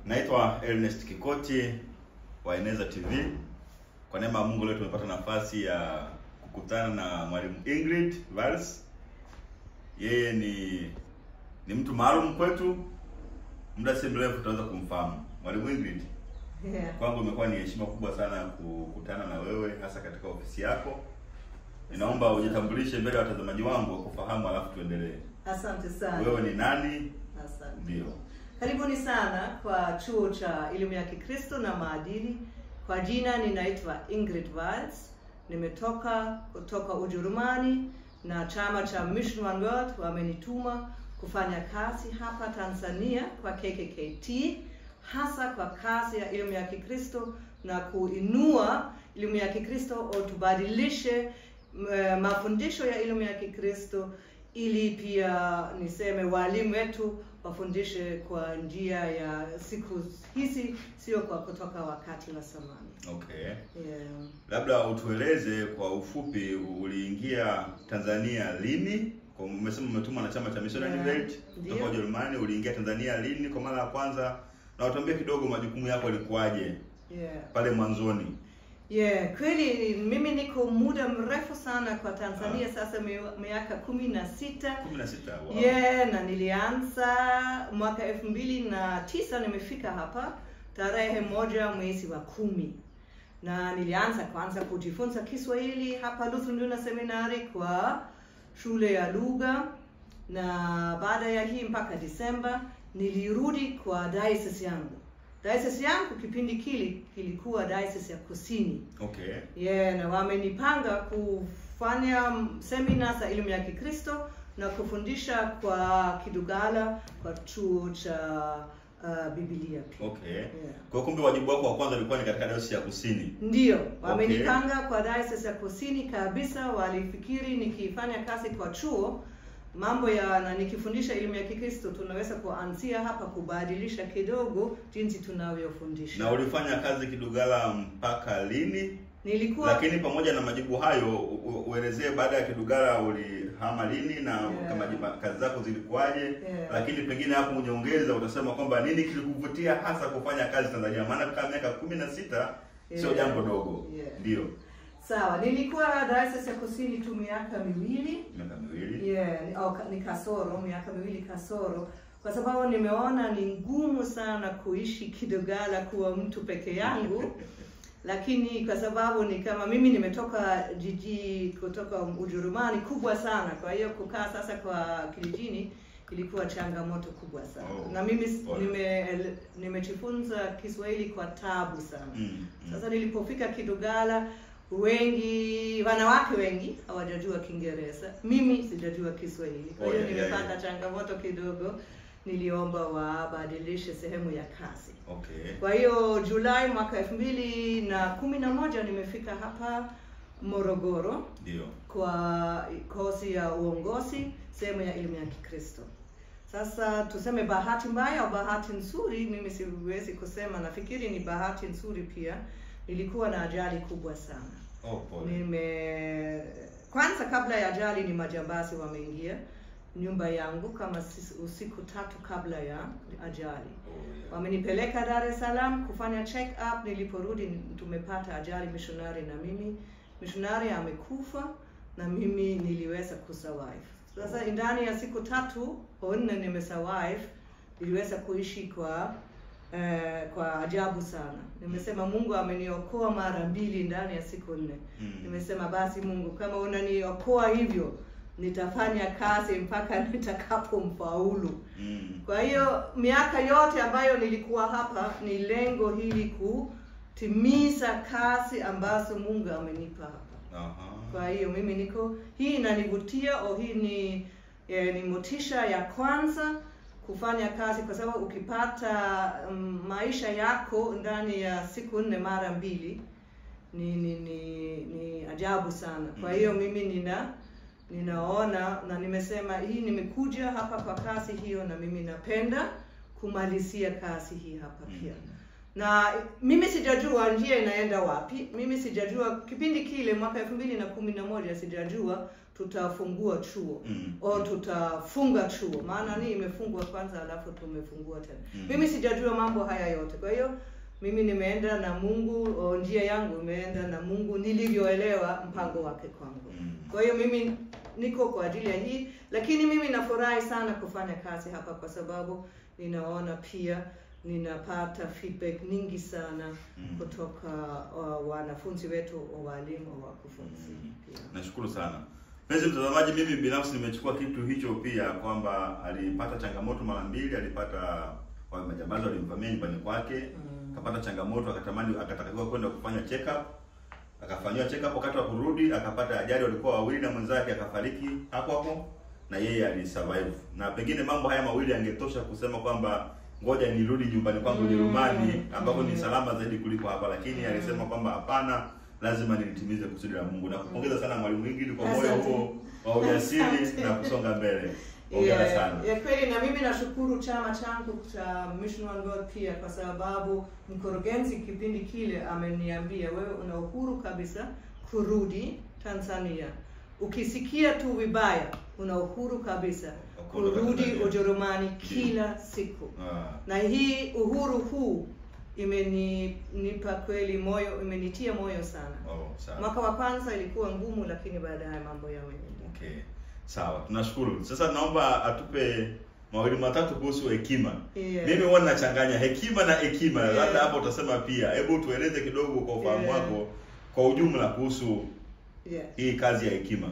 Naitwa Ernest Kikoti wa Eneza TV. Kwa neema ya Mungu leo tumepata nafasi ya kukutana na mwalimu Ingrid Vals. Yeye ni mtu maalum kwetu. Muda si mrefu tutaweza kumfahamu. Mwalimu Ingrid. Kwangu imekuwa ni heshima kubwa sana kukutana na wewe hasa katika ofisi yako. Ninaomba ujitambulishe mbele ya watazamaji wangu kufahamu, alafu tuendelee. Asante sana. Wewe ni nani? Asante. Ndio. Karibuni sana kwa chuo cha elimu ya Kikristo na maadili. Kwa jina ninaitwa Ingrid Vals. Nimetoka kutoka Ujerumani na chama cha Mission One World wamenituma kufanya kazi hapa Tanzania kwa KKKT, hasa kwa kazi ya elimu ya Kikristo na kuinua elimu ya Kikristo au tubadilishe mafundisho ya elimu ya Kikristo ili pia niseme walimu wetu wafundishe kwa njia ya siku hizi, sio kwa kutoka wakati wa zamani. Okay. Labda utueleze kwa ufupi, uliingia Tanzania lini? Kwa umesema umetumwa na chama cha Missionary Welt kutoka Ujerumani, uliingia Tanzania lini kwa mara ya kwanza? Na utuambie kidogo majukumu yako yalikuwaje pale mwanzoni. Kweli mimi niko muda mrefu sana kwa Tanzania sasa, miaka 16. 16, wow. Na nilianza mwaka 2009, nimefika hapa tarehe 1 mwezi wa 10. Na nilianza kwanza kujifunza Kiswahili hapa Luthunduna Seminari kwa shule ya lugha, na baada ya hii mpaka Disemba nilirudi kwa diocese yangu. Diocese yangu kipindi kilikuwa diocese ya Kusini. Okay. Na wamenipanga kufanya semina za elimu ya Kikristo na kufundisha kwa Kidugala kwa chuo cha Biblia pia. Okay. Kwa kumbe wajibu wako wa kwanza ulikuwa ni katika diocese ya Kusini. Ndio, wamenipanga kwa diocese ya Kusini kabisa. Walifikiri nikifanya kazi kwa chuo mambo na nikifundisha elimu ya Kikristo tunaweza kuanzia hapa kubadilisha kidogo jinsi tunavyofundisha. Na ulifanya kazi Kidugala mpaka lini? Lakini pamoja na majibu hayo uelezee baada ya Kidugala ulihama lini na kama kazi zako zilikuwaje? Lakini pengine hapo unyongeza utasema kwamba nini kilikuvutia hasa kufanya kazi Tanzania, maana kama miaka 16 sio jambo dogo. Ndio. Sawa, nilikuwa diocese ya Kusini tu miaka miwili. Miaka miwili? Ni kasoro, miaka miwili kasoro. Kwa sababu nimeona ni ngumu sana kuishi Kidugala kuwa mtu peke yangu. Lakini kwa sababu ni kama mimi nimetoka jiji kutoka Ujerumani kubwa sana, kwa hiyo kukaa sasa kwa kijijini ilikuwa changamoto kubwa sana. Na mimi nimejifunza Kiswahili kwa tabu sana. Sasa nilipofika Kidugala, wanawake wengi hawajajua Kiingereza, mimi sijajua Kiswahili. Kwa hiyo nimepata changamoto kidogo, niliomba wabadilishe sehemu ya kazi. Okay. Kwa hiyo Julai mwaka 2011 nimefika hapa Morogoro. Ndio. Kwa kozi ya uongozi, sehemu ya elimu ya Kikristo. Sasa tuseme bahati mbaya au bahati nzuri, mimi siwezi kusema, nafikiri ni bahati nzuri pia. Nilikuwa na ajali kubwa sana. Kwanza kabla ya ajali ni majambazi wameingia nyumba yangu kama usiku 3 kabla ya ajali. Wamenipeleka Dar es Salaam kufanya check up. Niliporudi tumepata ajali missionary na mimi. Missionary amekufa na mimi niliweza kusurvive. Sasa ndani ya siku 3 au 4 nimesurvive. Niliweza kuishi kwa ajabu sana. Nimesema Mungu ameniokoa mara 2 ndani ya siku 4. Nimesema basi Mungu, kama unaniokoa hivyo, nitafanya kazi mpaka nitakapomfaulu. Kwa hiyo miaka yote ambayo nilikuwa hapa ni lengo hili kutimiza kazi ambazo Mungu amenipa hapa. Kwa hiyo mimi hii inanivutia, au hii ni motisha ya kwanza kufanya kazi, kwa sababu ukipata maisha yako ndani ya siku 4 mara 2 ni ajabu sana. Kwa hiyo mimi ninaona na nimesema hii nimekuja hapa kwa kazi hiyo, na mimi napenda kumalizia kazi hii hapa pia. Na mimi sijajua njia inaenda wapi. Mimi sijajua kipindi kile mwaka 2011 sijajua tutafungua chuo au tutafunga chuo, maana ni imefungwa kwanza alafu tumefungua tena. Mimi sijajua mambo haya yote, kwa hiyo mimi nimeenda na Mungu, njia yangu imeenda na Mungu nilivyoelewa mpango wake kwangu. Kwa hiyo mimi niko kwa ajili ya hii, lakini mimi nafurahi sana kufanya kazi hapa kwa sababu ninaona pia ninapata feedback nyingi sana kutoka wanafunzi wetu, walimu, wakufunzi pia. Nashukuru sana. Mpenzi mtazamaji, mimi binafsi nimechukua kitu hicho pia, kwamba alipata changamoto mara mbili. Alipata majambazi walimvamia nyumbani kwake, akapata changamoto, akatakiwa kwenda kufanya check up. Akafanywa check up, wakati wa kurudi akapata ajali, walikuwa wawili na mwenzake akafariki hapo na yeye alisurvive. Na pengine mambo haya mawili yangetosha kusema kwamba ngoja nirudi nyumbani kwangu Ujerumani ambapo ni salama zaidi kuliko hapa, lakini alisema kwamba hapana, lazima nilitimize kusudi la Mungu. Na kupongeza sana Mwalimu Ingrid kwa moyo huo wa ujasiri na kusonga mbele. Hongera sana. Ya kweli, na mimi nashukuru chama changu cha Mission One God pia, kwa sababu mkurugenzi kipindi kile ameniambia, wewe una uhuru kabisa kurudi Tanzania. Ukisikia tu vibaya, una uhuru kabisa kurudi Ujerumani kila siku. Na hii uhuru huu imenipa kweli moyo, imenitia moyo sana. Mwaka wa kwanza ilikuwa ngumu, lakini baadaye mambo yameenda. Okay. Sawa, tunashukuru. Sasa naomba atupe mawili matatu kuhusu hekima. Mimi huwa nachanganya hekima na hekima. Labda hapo utasema pia. Hebu tueleze kidogo kwa ufahamu wako kwa ujumla kuhusu hii kazi ya hekima.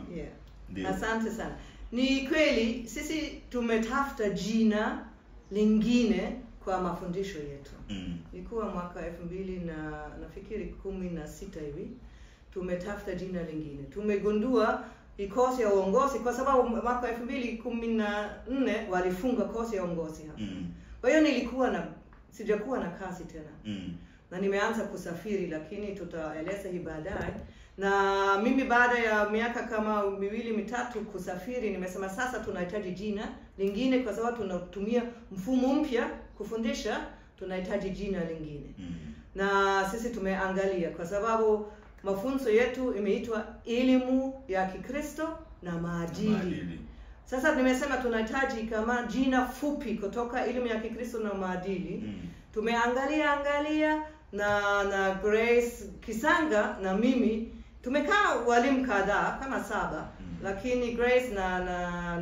Ndio. Asante sana. Ni kweli sisi tumetafuta jina lingine kwa mafundisho yetu. Ilikuwa mwaka 2000 na nafikiri 16 hivi. Tumetafuta jina lingine. Tumegundua kozi ya uongozi, kwa sababu mwaka 2014 walifunga kozi ya uongozi hapa. Kwa hiyo sijakuwa na kazi tena. Na nimeanza kusafiri, lakini tutaeleza hii baadaye. Na mimi baada ya miaka kama 2-3 kusafiri, nimesema sasa tunahitaji jina lingine, kwa sababu tunatumia mfumo mpya kufundisha, tunahitaji jina lingine. Na sisi tumeangalia, kwa sababu mafunzo yetu imeitwa elimu ya Kikristo na maadili. Sasa nimesema tunahitaji kama jina fupi kutoka elimu ya Kikristo na maadili. Tumeangalia na Grace Kisanga na mimi tumekaa walimu kadhaa kama 7, lakini Grace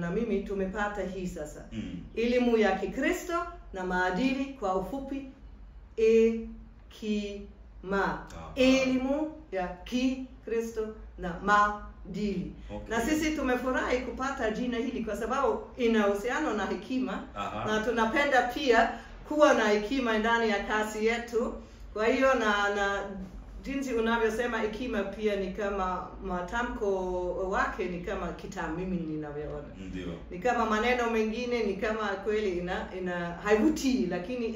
na mimi tumepata hii sasa. Elimu ya Kikristo na maadili, kwa ufupi elimu ya Kikristo na maadili. Na sisi tumefurahi kupata jina hili kwa sababu ina uhusiano na hekima. Na tunapenda pia kuwa na hekima ndani ya kazi yetu. Kwa hiyo na jinsi unavyosema hekima pia ni kama matamko wake ni kama kitabu, mimi ninavyoona. Ni kama maneno mengine, ni kama kweli ina haivutii, lakini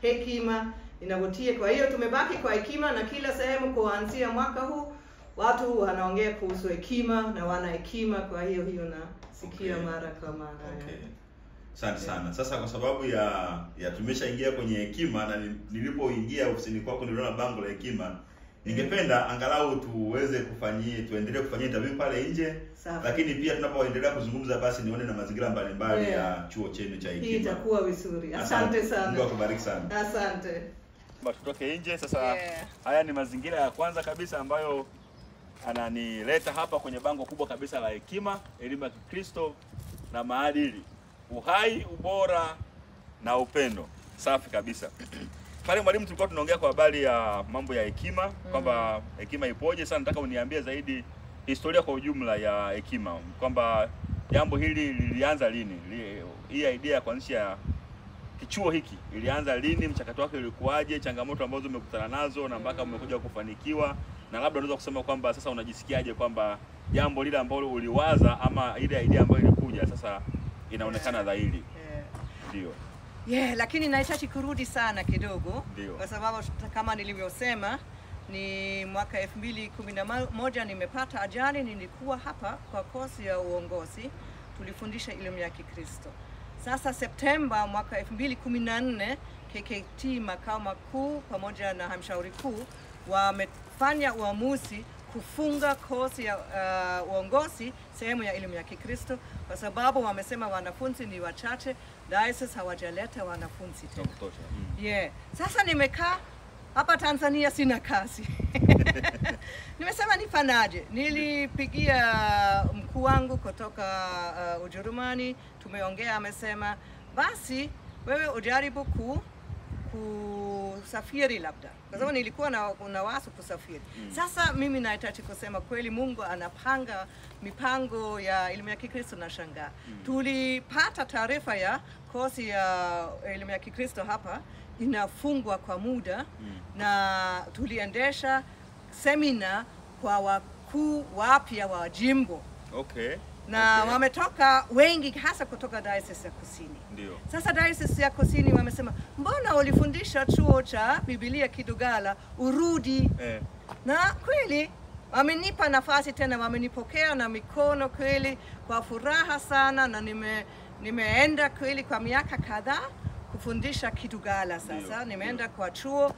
hekima inavutia. Kwa hiyo tumebaki kwa hekima, na kila sehemu kuanzia mwaka huu watu wanaongea kuhusu hekima na wana hekima. Kwa hiyo nasikia mara kwa mara. Asante sana. Sasa kwa sababu ya tumeshaingia kwenye hekima, na nilipoingia ofisini kwako niliona bango la hekima, ningependa angalau tuendelee kufanyia interview pale nje. Lakini pia tunapoendelea kuzungumza, basi nione na mazingira mbalimbali ya chuo chenu cha hekima. Hii itakuwa vizuri. Asante sana. Mungu akubariki sana. Asante. Tutoke nje sasa. Haya ni mazingira ya kwanza kabisa ambayo ananileta hapa kwenye bango kubwa kabisa la hekima, elimu ya Kikristo na maadili, uhai, ubora na upendo. Safi kabisa. Pale mwalimu, tulikuwa tunaongea kwa habari ya mambo ya hekima, kwamba hekima ipoje. Sasa nataka uniambie zaidi historia kwa ujumla ya hekima, kwamba jambo hili lilianza lini, hii idea ya kuanzisha kichuo hiki ilianza lini, mchakato wake ulikuwaje, changamoto ambazo umekutana nazo na mpaka umekuja kufanikiwa, na labda unaweza kusema kwamba sasa unajisikiaje kwamba jambo lile ambalo uliwaza ama ile idea ambayo ilikuja sasa inaonekana dhahiri. Ndio. Lakini nahitaji kurudi sana kidogo, kwa sababu kama nilivyosema ni mwaka 2011 nimepata ajali. Nilikuwa hapa kwa kozi ya uongozi, tulifundisha elimu ya Kikristo. Sasa Septemba mwaka 2014 KKT makao makuu pamoja na halmashauri kuu wamefanya uamuzi kufunga kozi ya uongozi sehemu ya elimu ya Kikristo, kwa sababu wamesema wanafunzi ni wachache, diocese hawajaleta wanafunzi tena. Yeah. Sasa nimekaa hapa Tanzania sina kazi. Nimesema nifanaje? Nilipigia mkuu wangu kutoka Ujerumani, tumeongea, amesema basi wewe ujaribu kusafiri labda. Kwa sababu nilikuwa na wazo kusafiri. Sasa mimi nahitaji kusema kweli Mungu anapanga mipango ya elimu ya Kikristo na shangaa. Tulipata taarifa ya kozi ya elimu ya Kikristo hapa inafungwa kwa muda, na tuliendesha semina kwa wakuu wapya wa jimbo. Okay. Na wametoka wengi hasa kutoka Diocese ya Kusini. Ndio. Sasa Diocese ya Kusini wamesema, mbona ulifundisha chuo cha Biblia Kidugala urudi? Na kweli wamenipa nafasi tena, wamenipokea na mikono kweli kwa furaha sana, na nimeenda kweli kwa miaka kadhaa kufundisha Kidugala. Sasa nimeenda kwa chuo,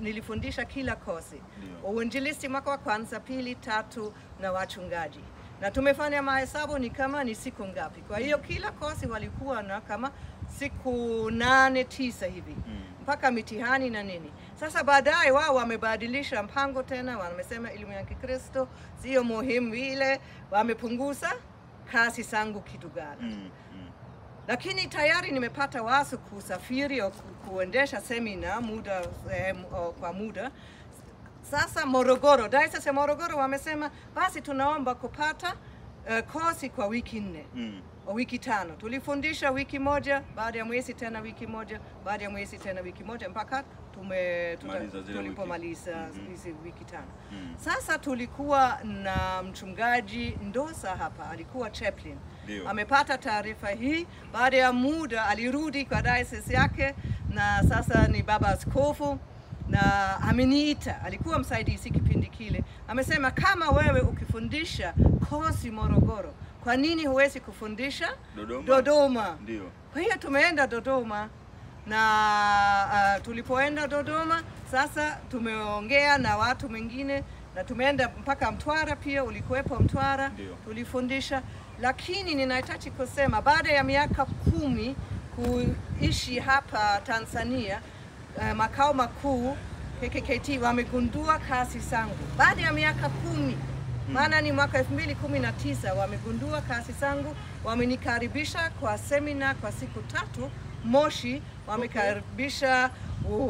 nilifundisha kila kozi. Uinjilisti mwaka wa kwanza, pili, tatu na wachungaji. Na tumefanya mahesabu ni kama ni siku ngapi. Kwa hiyo kila kozi walikuwa na kama siku 8-9 hivi. Mpaka mitihani na nini. Sasa baadaye wao wamebadilisha mpango tena, wamesema elimu ya Kikristo sio muhimu ile, wamepunguza kazi zangu Kidugala. Lakini tayari nimepata wazo kusafiri au kuendesha semina kwa muda. Sasa Morogoro, Diocese ya Morogoro wamesema basi tunaomba kupata kozi kwa wiki 4 au wiki 5. Tulifundisha wiki moja, baada ya mwezi tena wiki moja, baada ya mwezi tena wiki moja, mpaka tulipomaliza hizi wiki 5. Sasa tulikuwa na mchungaji Ndosa hapa, alikuwa chaplain. Amepata taarifa hii, baada ya muda alirudi kwa diocese yake, na sasa ni baba askofu, na ameniita, alikuwa msaidizi kipindi kile. Amesema kama wewe ukifundisha kozi Morogoro, kwa nini huwezi kufundisha Dodoma? Ndio. Kwa hiyo tumeenda Dodoma, na tulipoenda Dodoma sasa tumeongea na watu wengine, na tumeenda mpaka Mtwara pia, ulikuwepo Mtwara. Tulifundisha. Lakini ninahitaji kusema baada ya miaka 10 kuishi hapa Tanzania, makao makuu KKKT wamegundua kazi zangu. Baada ya miaka 10, maana ni mwaka 2019 wamegundua kazi zangu, wamenikaribisha kwa semina kwa siku 3 Moshi, wamekaribisha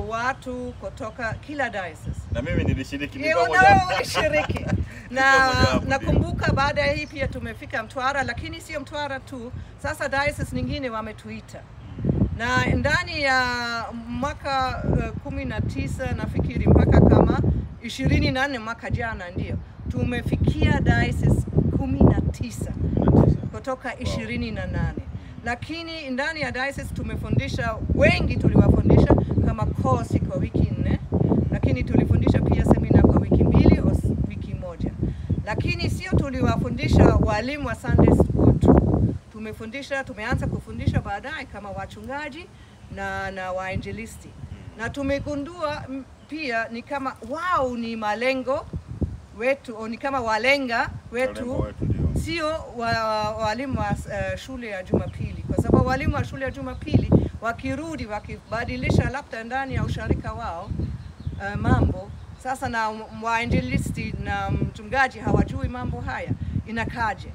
watu kutoka kila diocese. Na mimi nilishiriki nilishiriki. Na nakumbuka baada ya hii pia tumefika Mtwara, lakini sio Mtwara tu. Sasa diocese nyingine wametuita. Na ndani ya mwaka 19 nafikiri mpaka kama 24 mwaka jana ndio tumefikia diocese 19 kutoka 28. Lakini ndani ya diocese tumefundisha wengi, tuliwafundisha kama kozi kwa wiki 4, lakini tulifundisha pia semina kwa wiki 2 au wiki 1. Lakini sio tuliwafundisha walimu wa Sunday school tu. Tumeanza kufundisha baadaye kama wachungaji na wainjilisti. Na tumegundua pia ni kama wao ni malengo wetu, au ni kama walenga wetu, sio walimu wa shule ya Jumapili. Kwa sababu walimu wa shule ya Jumapili wakirudi wakibadilisha labda ndani ya usharika wao mambo, sasa na wainjilisti na mchungaji hawajui mambo haya, inakaje?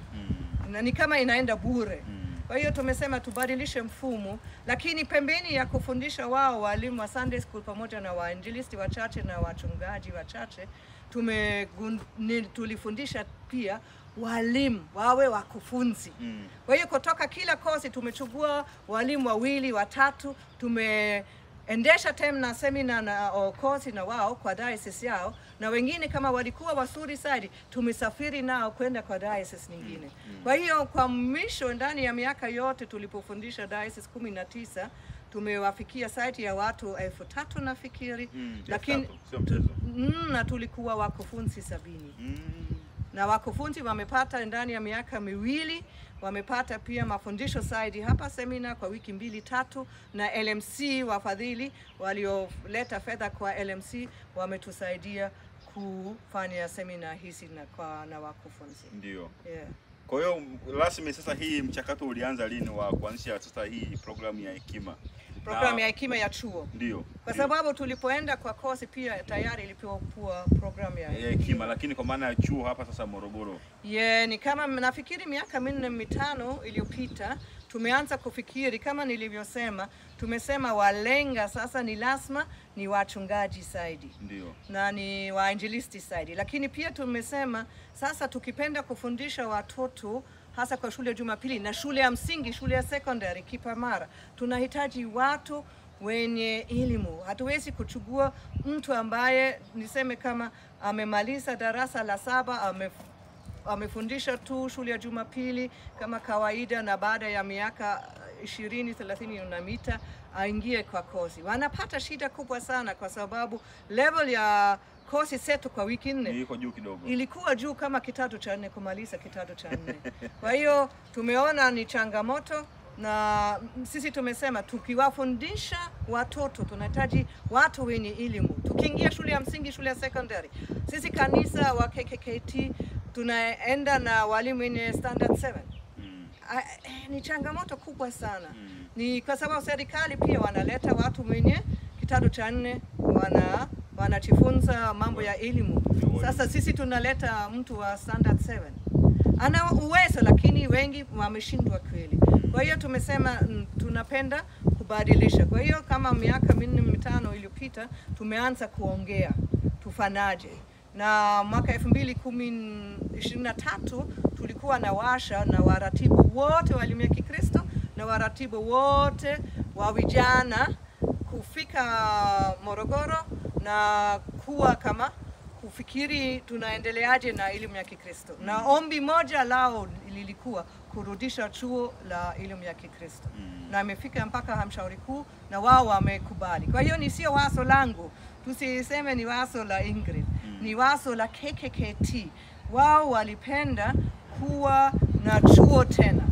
Na ni kama inaenda bure. Kwa hiyo tumesema tubadilishe mfumo, lakini pembeni ya kufundisha wao walimu wa Sunday school pamoja na wainjilisti wachache na wachungaji wachache, tulifundisha pia walimu wawe wakufunzi. Kwa hiyo kutoka kila kozi tumechukua walimu 2, 3, tumeendesha tena semina na kozi na wao kwa diocese yao, na wengine kama walikuwa wazuri zaidi tumesafiri nao kwenda kwa diocese nyingine. Kwa hiyo kwa mwisho ndani ya miaka yote tulipofundisha diocese 19 tumewafikia site ya watu 3,000 nafikiri. Lakini sio mchezo. Na tulikuwa wakufunzi 70. Na wakufunzi wamepata ndani ya miaka 2, wamepata pia mafundisho zaidi hapa semina kwa wiki 2-3, na LMC wafadhili walioleta fedha kwa LMC wametusaidia kufanya semina hizi na wakufunzi. Ndio. Yeah. Kwa hiyo rasmi sasa hii mchakato ulianza lini wa kuanzisha sasa hii programu ya hekima? Programu ya hekima ya chuo. Ndio. Kwa sababu tulipoenda kwa kosi pia tayari ilipewa programu ya hekima, lakini kwa maana ya chuo hapa sasa Morogoro. Yeah, ni kama nafikiri miaka 4-5 iliyopita tumeanza kufikiri kama nilivyosema, tumesema walenga sasa ni lazima ni wachungaji zaidi. Ndio. Na ni wainjilisti zaidi. Lakini pia tumesema sasa tukipenda kufundisha watoto hasa kwa shule ya Jumapili na shule ya msingi, shule ya secondary Kipamara, tunahitaji watu wenye elimu. Hatuwezi kuchukua mtu ambaye niseme kama amemaliza darasa la 7, amefundisha tu shule ya Jumapili kama kawaida, na baada ya miaka 20-30 unamita aingie kwa kozi. Wanapata shida kubwa sana kwa sababu level ya kozi zetu kwa wiki 4 iko juu kidogo. Ilikuwa juu kama kidato cha 4 kumaliza kidato cha 4. Kwa hiyo tumeona ni changamoto, na sisi tumesema tukiwafundisha watoto tunahitaji watu wenye elimu. Tukiingia shule ya msingi, shule ya secondary, sisi kanisa wa KKKT tunaenda na walimu wenye standard 7. Ni changamoto kubwa sana. Ni kwa sababu serikali pia wanaleta watu wenye kidato cha 4 wanajifunza mambo ya elimu. Sasa sisi tunaleta mtu wa standard 7. Ana uwezo lakini wengi wameshindwa kweli. Kwa hiyo tumesema tunapenda kubadilisha. Kwa hiyo kama miaka 4-5 iliyopita tumeanza kuongea tufanaje. Na mwaka 2023 tulikuwa na washa na waratibu wote wa elimu ya Kikristo na waratibu wote wa vijana kufika Morogoro na kuwa kama kufikiri tunaendeleaje na elimu ya Kikristo. Na ombi moja lao lilikuwa kurudisha chuo la elimu ya Kikristo. Na imefika mpaka halmashauri kuu na wao wamekubali. Kwa hiyo ni sio wazo langu. Tusiseme ni wazo la Ingrid. Ni wazo la KKKT. Wao walipenda kuwa na chuo tena.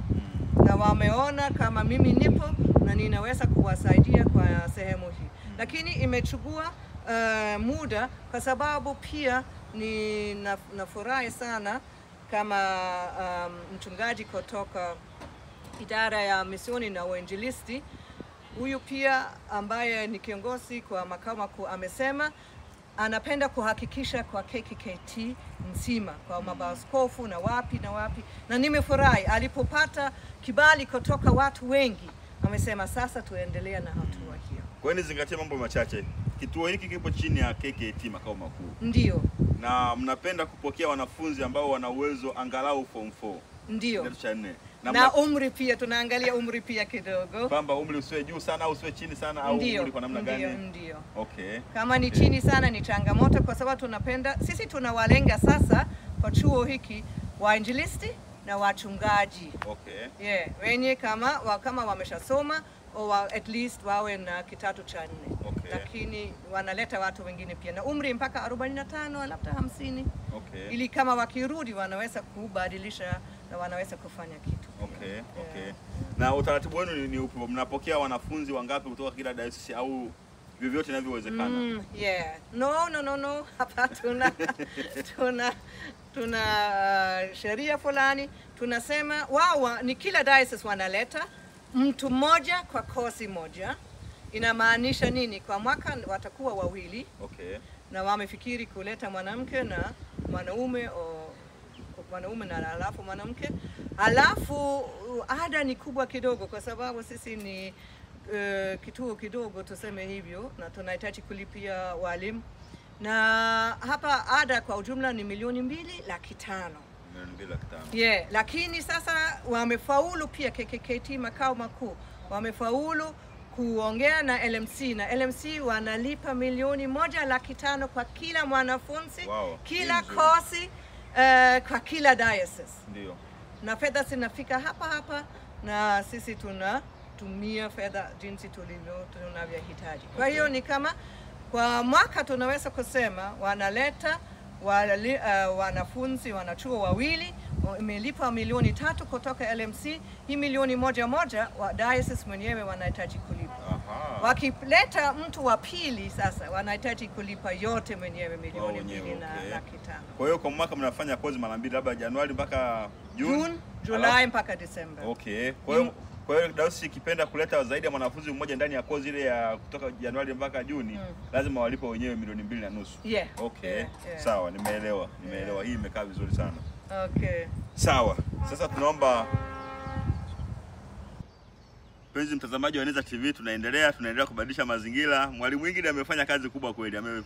Na wameona kama mimi nipo na ninaweza kuwasaidia kwa sehemu hii. Lakini imechukua muda kwa sababu pia ni nafurahi sana kama mchungaji kutoka idara ya misioni na uinjilisti. Huyu pia ambaye ni kiongozi kwa makao makuu amesema anapenda kuhakikisha kwa KKKT nzima kwa maaskofu na wapi na wapi, na nimefurahi alipopata kibali kutoka watu wengi. Amesema sasa tuendelea na hatua hiyo. Kwa hiyo nizingatie mambo machache. Kituo hiki kipo chini ya KKKT makao makuu. Ndio. Na mnapenda kupokea wanafunzi ambao wana uwezo angalau form 4. Ndio. Kidato cha 4. Na umri pia tunaangalia umri pia kidogo. Kwamba umri usiwe juu sana au usiwe chini sana, au umri kwa namna gani? Ndio. Okay. Kama ni chini sana ni changamoto kwa sababu tunapenda sisi tunawalenga sasa kwa chuo hiki wainjilisti na wachungaji. Okay. Yeah, wenye kama wameshasoma au at least wawe na kidato cha 4. Okay. Lakini wanaleta watu wengine pia na umri mpaka 45 labda 50. Okay. Ili kama wakirudi wanaweza kubadilisha na wanaweza kufanya kitu. Okay. Yeah. Okay. Na utaratibu wenu ni upi? Mnapokea wanafunzi wangapi kutoka kila diocese au vyovyote inavyowezekana? Yeah. No. Hapa tuna sheria fulani. Tunasema wao ni kila diocese wanaleta mtu mmoja kwa kozi moja. Inamaanisha nini? Kwa mwaka watakuwa 2. Okay. Na wamefikiri kuleta mwanamke na mwanaume na alafu mwanamke. Alafu ada ni kubwa kidogo kwa sababu sisi ni kituo kidogo tuseme hivyo, na tunahitaji kulipia walimu. Na hapa ada kwa ujumla ni 2,250,000. 2,500,000. Yeah, lakini sasa wamefaulu pia KKKT makao makuu. Wamefaulu kuongea na LMC na LMC wanalipa 1,500,000 kwa kila mwanafunzi. Wow. Kila kozi kwa kila diocese. Ndio. Na fedha zinafika hapa na sisi tunatumia fedha jinsi tunavyohitaji. Kwa hiyo ni kama kwa mwaka tunaweza kusema wanaleta wanafunzi wanachuo 2, imelipa 3,000,000 kutoka LMC. Hii 1,000,000 wa diocese mwenyewe wanahitaji kulipa. Wakileta mtu wa pili sasa wanahitaji kulipa yote mwenyewe milioni 2.5. Kwa hiyo kwa mwaka mnafanya kozi mara mbili, labda Januari mpaka June, Julai mpaka December. Okay. Kwa hiyo Dayosisi ikipenda kuleta zaidi ya mwanafunzi mmoja ndani ya kozi ile ya kutoka Januari mpaka Juni, lazima walipe wenyewe milioni 2.5. Okay. Sawa, nimeelewa. Hii imekaa vizuri sana. Okay. Sawa. Sasa tunaomba penzi mtazamaji wa Eneza TV, tunaendelea kubadilisha mazingira. Mwalimu Ingrid amefanya kazi kubwa kweli.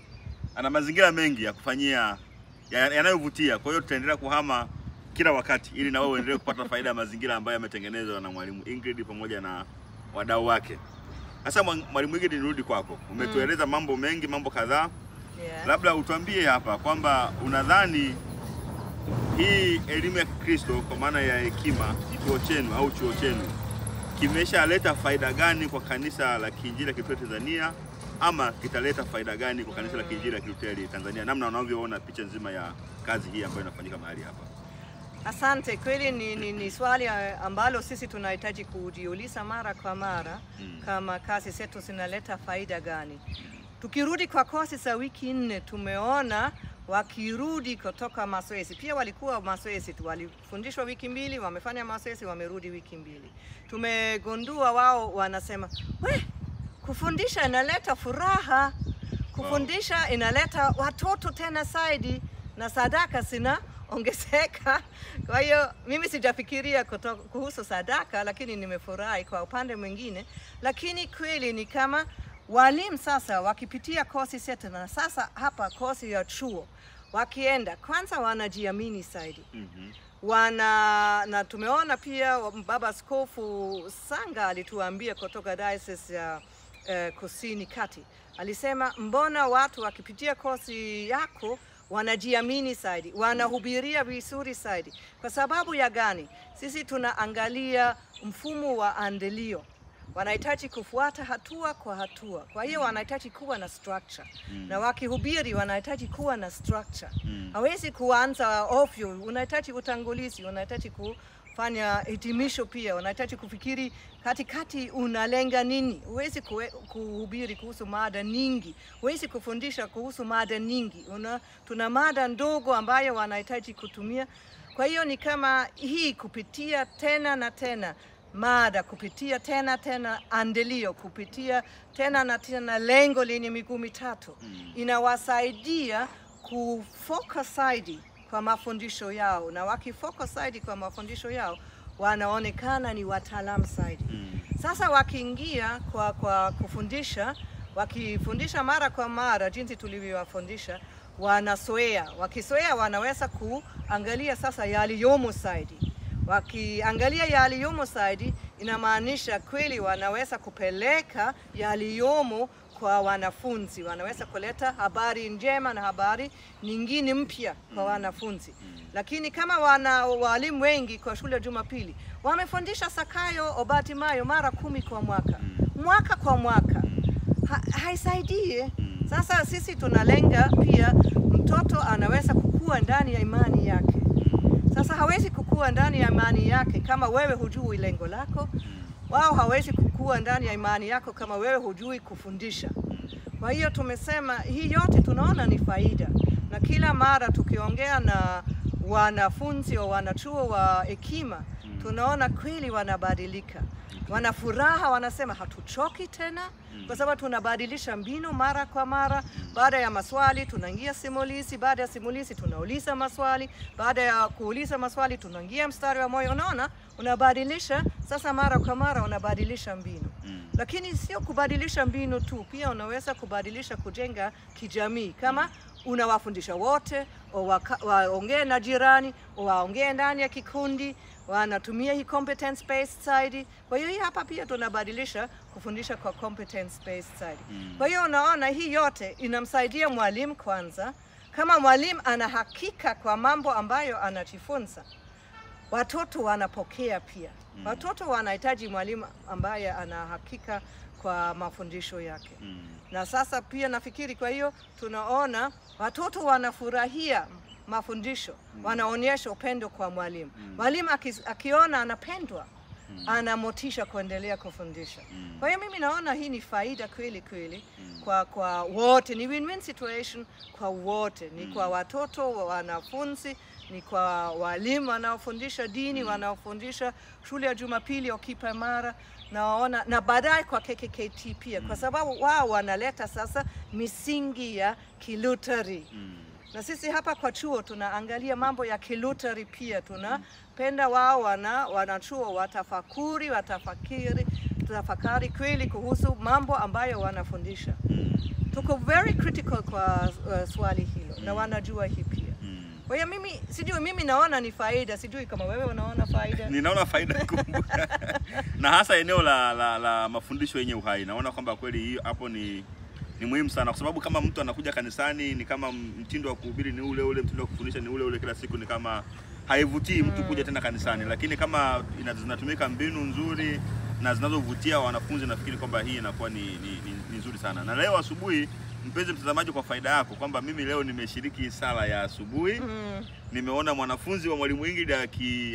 Ana mazingira mengi ya kufanyia yanayovutia. Kwa hiyo tutaendelea kuhama kila wakati ili na wewe uendelee kupata faida ya mazingira ambayo yametengenezwa na Mwalimu Ingrid pamoja na wadau wake. Sasa Mwalimu Ingrid, nirudi kwako. Umetueleza mambo mengi, mambo kadhaa. Labda utuambie hapa kwamba unadhani hii elimu ya Kikristo kwa maana ya hekima, kituo chenu au chuo chenu, kimeshaleta faida gani kwa kanisa la Kiinjili la Kilutheri Tanzania, ama kitaleta faida gani kwa kanisa la Kiinjili la Kilutheri Tanzania, namna unavyoona picha nzima ya kazi hii ambayo inafanyika mahali hapa? Asante. Kweli ni swali ambalo sisi tunahitaji kujiuliza mara kwa mara, kama kazi zetu zinaleta faida gani. Tukirudi kwa kozi za wiki 4, tumeona wakirudi kutoka mazoezi, pia walikuwa mazoezi tu, walifundishwa wiki 2, wamefanya mazoezi, wamerudi wiki 2. Tumegundua wao wanasema, kufundisha inaleta furaha, kufundisha inaleta watoto tena zaidi, na sadaka zinaongezeka. Kwa hiyo mimi sijafikiria kuhusu sadaka, lakini nimefurahi kwa upande mwingine. Lakini kweli ni kama walimu sasa wakipitia kozi zetu, na sasa hapa kozi ya chuo, wakienda kwanza wanajiamini zaidi. Na tumeona pia Baba Askofu Sanga alituambia kutoka Diocese ya Kusini Kati, alisema mbona watu wakipitia kozi yako wanajiamini zaidi, wanahubiria vizuri zaidi. Kwa sababu ya gani? Sisi tunaangalia mfumo wa andelio. Wanahitaji kufuata hatua kwa hatua. Kwa hiyo wanahitaji kuwa na structure. Na wakihubiri wanahitaji kuwa na structure. Hawezi kuanza ovyo, unahitaji utangulizi, unahitaji kufanya hitimisho pia, unahitaji kufikiri katikati unalenga nini. Huwezi kuhubiri kuhusu mada nyingi, huwezi kufundisha kuhusu mada nyingi. Tuna mada ndogo ambayo wanahitaji kutumia. Kwa hiyo ni kama hii kupitia tena na tena mada, kupitia tena andelio, kupitia tena na tena lengo lenye miguu mitatu, inawasaidia kufocus zaidi kwa mafundisho yao, na wakifocus zaidi kwa mafundisho yao wanaonekana ni wataalamu zaidi. Sasa wakiingia kwa kufundisha, wakifundisha mara kwa mara jinsi tulivyowafundisha, wanasoea. Wakisoea wanaweza kuangalia sasa yaliyomo zaidi. Wakiangalia yaliyomo zaidi, inamaanisha kweli wanaweza kupeleka yaliyomo kwa wanafunzi, wanaweza kuleta habari njema na habari nyingine mpya kwa wanafunzi. Lakini kama walimu wengi kwa shule ya Jumapili wamefundisha Zakayo au Bartimayo mara 10 kwa mwaka kwa mwaka, haisaidie. Sasa sisi tunalenga pia mtoto anaweza kukua ndani ya imani yake. Sasa hawezi kukua ndani ya imani yake kama wewe hujui lengo lako. Wao hawezi kukua ndani ya imani yako kama wewe hujui kufundisha. Kwa hiyo tumesema hii yote tunaona ni faida. Na kila mara tukiongea na wanafunzi au wanachuo wa hekima, tunaona kweli wanabadilika. Wanafuraha, wanasema hatuchoki tena, kwa sababu tunabadilisha mbinu mara kwa mara. Baada ya maswali tunaingia simulizi, baada ya simulizi tunauliza maswali, baada ya kuuliza maswali tunaingia mstari wa moyo. Unaona, unabadilisha sasa mara kwa mara, unabadilisha mbinu. Lakini sio kubadilisha mbinu tu, pia unaweza kubadilisha kujenga kijamii. Kama unawafundisha wote, waongee na jirani, waongee ndani ya kikundi, wanatumia hii competence based side. Kwa hiyo hapa pia tunabadilisha kufundisha kwa competence based side. Kwa hiyo unaona hii yote inamsaidia mwalimu kwanza. Kama mwalimu ana hakika kwa mambo ambayo anajifunza, watoto wanapokea pia. Watoto wanahitaji mwalimu ambaye ana hakika kwa mafundisho yake. Na sasa pia nafikiri, kwa hiyo tunaona watoto wanafurahia mafundisho, wanaonyesha upendo kwa mwalimu. Mwalimu akiona anapendwa, ana motisha kuendelea kufundisha. Kwa hiyo mimi naona hii ni faida kweli kweli kwa wote, ni win-win situation kwa wote, ni kwa watoto, wanafunzi, ni kwa walimu wanaofundisha dini, wanaofundisha shule ya Jumapili au Kipamara, na baadaye kwa KKKT pia, kwa sababu wao wanaleta sasa misingi ya Kiluteri. Na sisi hapa kwa chuo tunaangalia mambo ya Kiluteri pia, tunapenda wao wanachuo watafakari kweli kuhusu mambo ambayo wanafundisha. Tuko very critical kwa swali hilo, na wanajua hii pia. Kwa hiyo mimi naona ni faida, sijui kama wewe unaona faida. Ninaona faida kubwa. Na hasa eneo la mafundisho yenye uhai. Naona kwamba kweli hiyo hapo ni muhimu sana, kwa sababu kama mtu anakuja kanisani ni kama mtindo wa kuhubiri ni ule ule, mtindo wa kufundisha ni ule ule kila siku, ni kama haivutii mtu kuja tena kanisani. Lakini kama zinatumika mbinu nzuri na zinazovutia wanafunzi, nafikiri kwamba hii inakuwa ni nzuri sana. Na leo asubuhi, mpenzi mtazamaji, kwa faida yako, kwamba mimi leo nimeshiriki sala ya asubuhi. Nimeona mwanafunzi wa Mwalimu Ingrid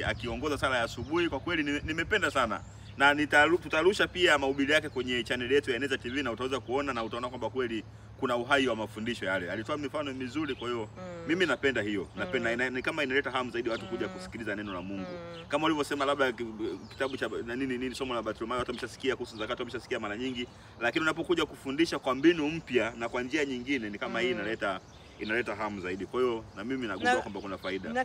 akiongoza sala ya asubuhi. Kwa kweli nimependa sana. Na tutarusha pia mahubiri yake kwenye channel yetu ya Eneza TV, na utaweza kuona na utaona kwamba kweli kuna uhai wa mafundisho yale. Alitoa mifano mizuri, kwa hiyo mimi napenda hiyo. Napenda ni kama inaleta hamu zaidi watu kuja kusikiliza neno la Mungu. Kama ulivyosema, labda kitabu cha nini somo la Bartimayo watu wameshasikia, kuhusu zakati wameshasikia mara nyingi, lakini unapokuja kufundisha kwa mbinu mpya na kwa njia nyingine, ni kama hii inaleta hamu zaidi. Kwa hiyo na mimi nagundua kwamba kuna faida. Na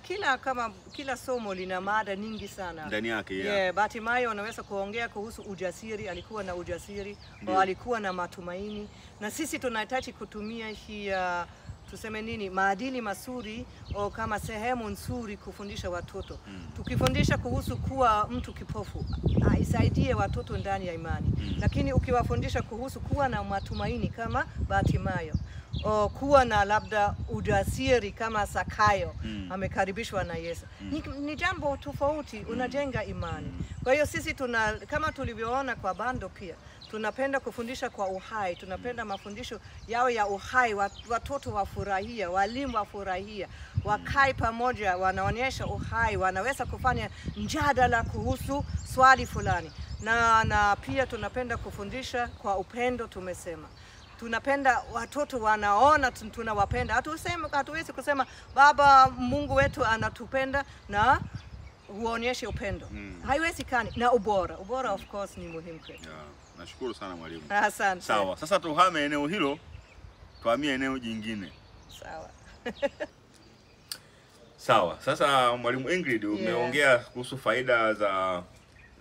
kila somo lina mada nyingi sana ndani yake. Yeah, Bartimayo anaweza kuongea kuhusu ujasiri, alikuwa na ujasiri, au alikuwa na matumaini. Na sisi tunahitaji kutumia hii tuseme nini, maadili mazuri au kama sehemu nzuri kufundisha watoto. Tukifundisha kuhusu kuwa mtu kipofu, isaidie watoto ndani ya imani. Lakini ukiwafundisha kuhusu kuwa na matumaini kama Bartimayo, o kuwa na labda ujasiri kama Zakayo, amekaribishwa na Yesu, ni jambo tofauti, unajenga imani. Kwa hiyo sisi kama tulivyoona kwa bando pia, tunapenda kufundisha kwa uhai, tunapenda mafundisho yao ya uhai, watoto wafurahia, walimu wafurahia, wakai pamoja, wanaonyesha uhai, wanaweza kufanya mjadala kuhusu swali fulani. Na pia tunapenda kufundisha kwa upendo. Tumesema tunapenda watoto wanaona tunawapenda. Hatuwezi kusema Baba Mungu wetu anatupenda na uonyeshe upendo. Haiwezekani. Na ubora of course ni muhimu kwetu. Nashukuru sana mwalimu. Asante. Sawa. Sasa tuhame eneo hilo, tuhamie eneo jingine. Sawa. Sawa. Sasa Mwalimu Ingrid, umeongea kuhusu faida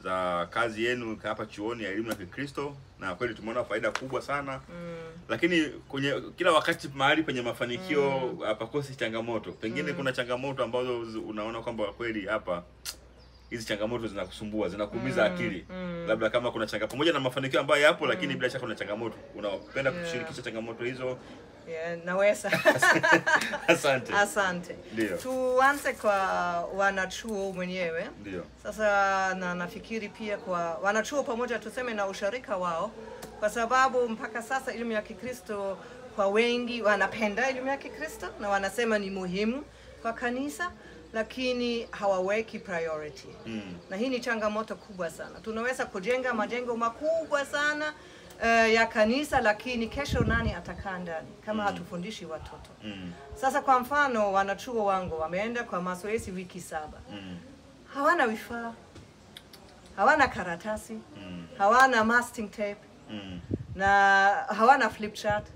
za kazi yenu hapa chuoni ya elimu ya Kikristo, na kweli tumeona faida kubwa sana. Lakini kwenye kila wakati mahali penye mafanikio hapakosi changamoto. Pengine kuna changamoto ambazo unaona kwamba kweli hapa hizi changamoto zinakusumbua, zinakuumiza akili. Labda kama kuna changamoto pamoja na mafanikio ambayo yapo, lakini bila shaka kuna changamoto. Unapenda kushirikisha changamoto hizo? Naweza. Asante. Ndio. Tuanze kwa wanachuo mwenyewe. Ndio. Sasa nafikiri pia kwa wanachuo pamoja tuseme na ushirika wao, kwa sababu mpaka sasa elimu ya Kikristo kwa wengi wanapenda elimu ya Kikristo na wanasema ni muhimu kwa kanisa, lakini hawaweki priority. Na hii ni changamoto kubwa sana. Tunaweza kujenga majengo makubwa sana ya kanisa, lakini kesho nani atakaa ndani kama hatufundishi watoto? Sasa kwa mfano wanachuo wangu wameenda kwa mazoezi wiki 7. Hawana vifaa, hawana karatasi, hawana masking tape, na hawana flip chart,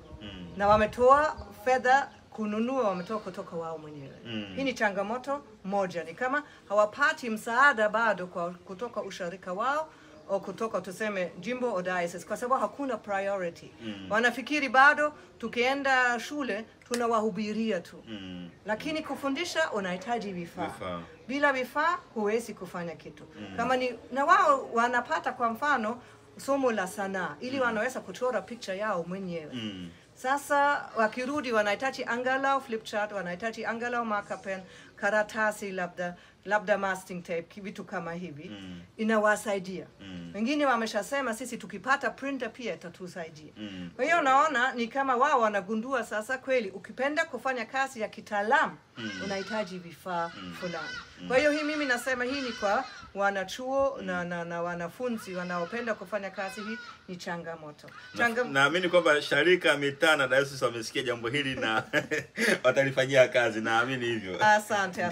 na wametoa fedha kununua, wametoa kutoka wao mwenyewe. Hii ni changamoto moja, ni kama hawapati msaada bado kutoka ushirika wao au kutoka tuseme jimbo au diocese, kwa sababu hakuna priority. Wanafikiri bado tukienda shule tunawahubiria tu. Lakini kufundisha unahitaji vifaa. Bila vifaa huwezi kufanya kitu. Kama na wao wanapata kwa mfano somo la sanaa ili wanaweza kuchora picture yao mwenyewe. Sasa wakirudi wanahitaji angalau flip chart, wanahitaji angalau marker pen, karatasi, labda masking tape, vitu kama hivi. Inawasaidia. Wengine wameshasema sisi tukipata printer pia itatusaidia. Kwa hiyo unaona ni kama wao wanagundua sasa kweli ukipenda kufanya kazi ya kitaalamu unahitaji vifaa fulani. Kwa hiyo hii mimi nasema hii ni kwa wanachuo na wanafunzi wanaopenda kufanya kazi hii ni changamoto. Naamini kwamba sharika mitaa na dayosisi wamesikia jambo hili na watalifanyia kazi, naamini hivyo. Asante.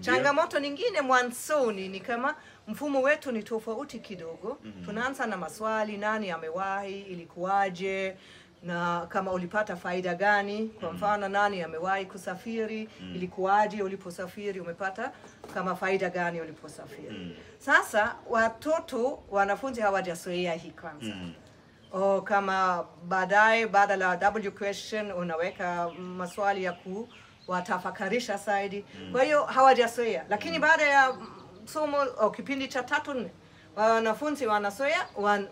Changamoto nyingine mwanzoni ni kama mfumo wetu ni tofauti kidogo. Tunaanza na maswali, nani amewahi, ilikuwaje, na kama ulipata faida gani. Kwa mfano, nani amewahi kusafiri, ilikuwaje uliposafiri, umepata kama faida gani uliposafiri. Sasa watoto wanafunzi hawajazoea hii kwanza. Kama baadaye badala ya W question unaweka maswali ya kuwatafakarisha zaidi. Kwa hiyo hawajazoea, lakini baada ya somo kipindi cha 3-4 wanafunzi wanazoea,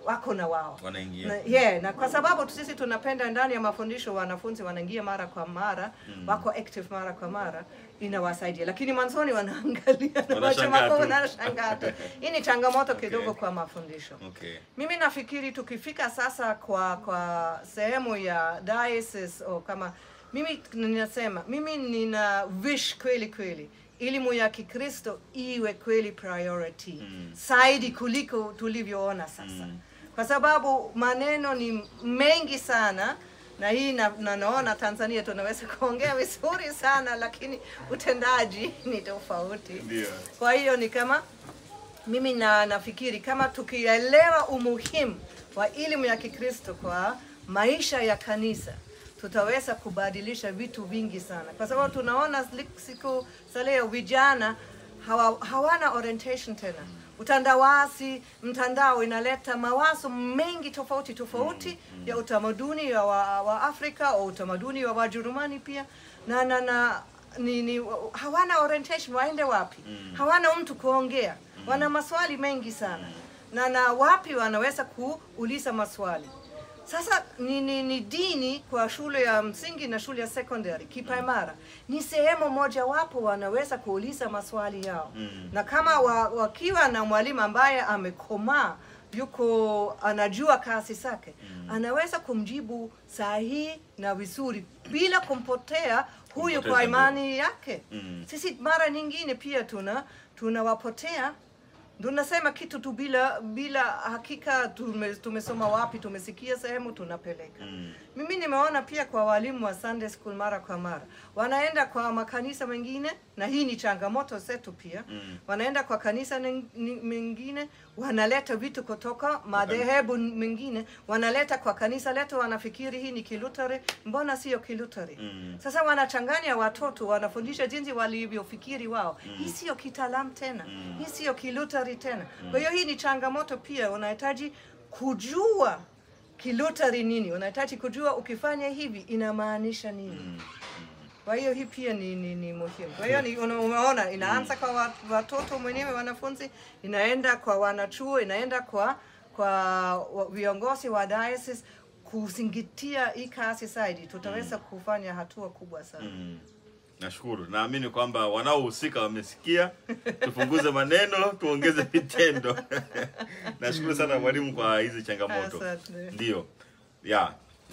wako na wao wanaingia. Na kwa sababu sisi tunapenda ndani ya mafundisho wanafunzi wanaingia mara kwa mara, wako active mara kwa mara, inawasaidia. Lakini mwanzoni wanaangalia na wanashangaa. Hii ni changamoto kidogo kwa mafundisho. Mimi nafikiri tukifika sasa kwa sehemu ya diocese, kama mimi ninasema, mimi nina wish kweli elimu ya Kikristo iwe kweli priority zaidi kuliko tulivyoona sasa. Kwa sababu maneno ni mengi sana, na hii naona Tanzania tunaweza kuongea vizuri sana, lakini utendaji ni tofauti. Kwa hiyo ni kama mimi nafikiri kama tukielewa umuhimu wa elimu ya Kikristo kwa maisha ya kanisa, tutaweza kubadilisha vitu vingi sana. Kwa sababu tunaona siku za leo vijana hawana orientation tena. Mtandao inaleta mawazo mengi tofauti ya utamaduni wa Afrika au utamaduni wa Wajerumani pia. Hawana orientation, waende wapi? Hawana mtu kuongea. Wana maswali mengi sana. Na wapi wanaweza kuuliza maswali? Sasa ni dini kwa shule ya msingi na shule ya secondary, kipaimara, ni sehemu moja wapo wanaweza kuuliza maswali yao. Na kama wakiwa na mwalimu ambaye amekomaa, anajua kazi zake, anaweza kumjibu sahihi na vizuri bila kumpotea huyu kwa imani yake. Sisi mara nyingine pia tunawapotea. Tunasema kitu tu bila hakika tumesoma wapi, tumesikia sehemu tunapeleka. Mimi nimeona pia kwa walimu wa Sunday school mara kwa mara wanaenda kwa makanisa mengine, na hii ni changamoto zetu pia. Wanaenda kwa kanisa mengine, wanaleta vitu kutoka madhehebu mengine, wanaleta kwa kanisa letu, wanafikiri hii ni Kiluteri, mbona sio Kiluteri? Sasa wanachanganya watoto, wanafundisha jinsi walivyofikiri wao. Hii sio kitaalamu tena, hii sio Kiluteri tena. Kwa hiyo hii ni changamoto pia. Unahitaji kujua Kiluteri nini, unahitaji kujua ukifanya hivi inamaanisha nini. Kwa hiyo hii pia ni muhimu. Kwa hiyo umeona inaanza kwa watoto mwenyewe wanafunzi, inaenda kwa wanachuo, inaenda kwa viongozi wa diocese. Kuzingatia hii kazi zaidi, tutaweza kufanya hatua kubwa sana. Nashukuru. Naamini kwamba wanaohusika wamesikia. Tupunguze maneno, tuongeze vitendo. Nashukuru sana mwalimu kwa hizi changamoto. Ndio.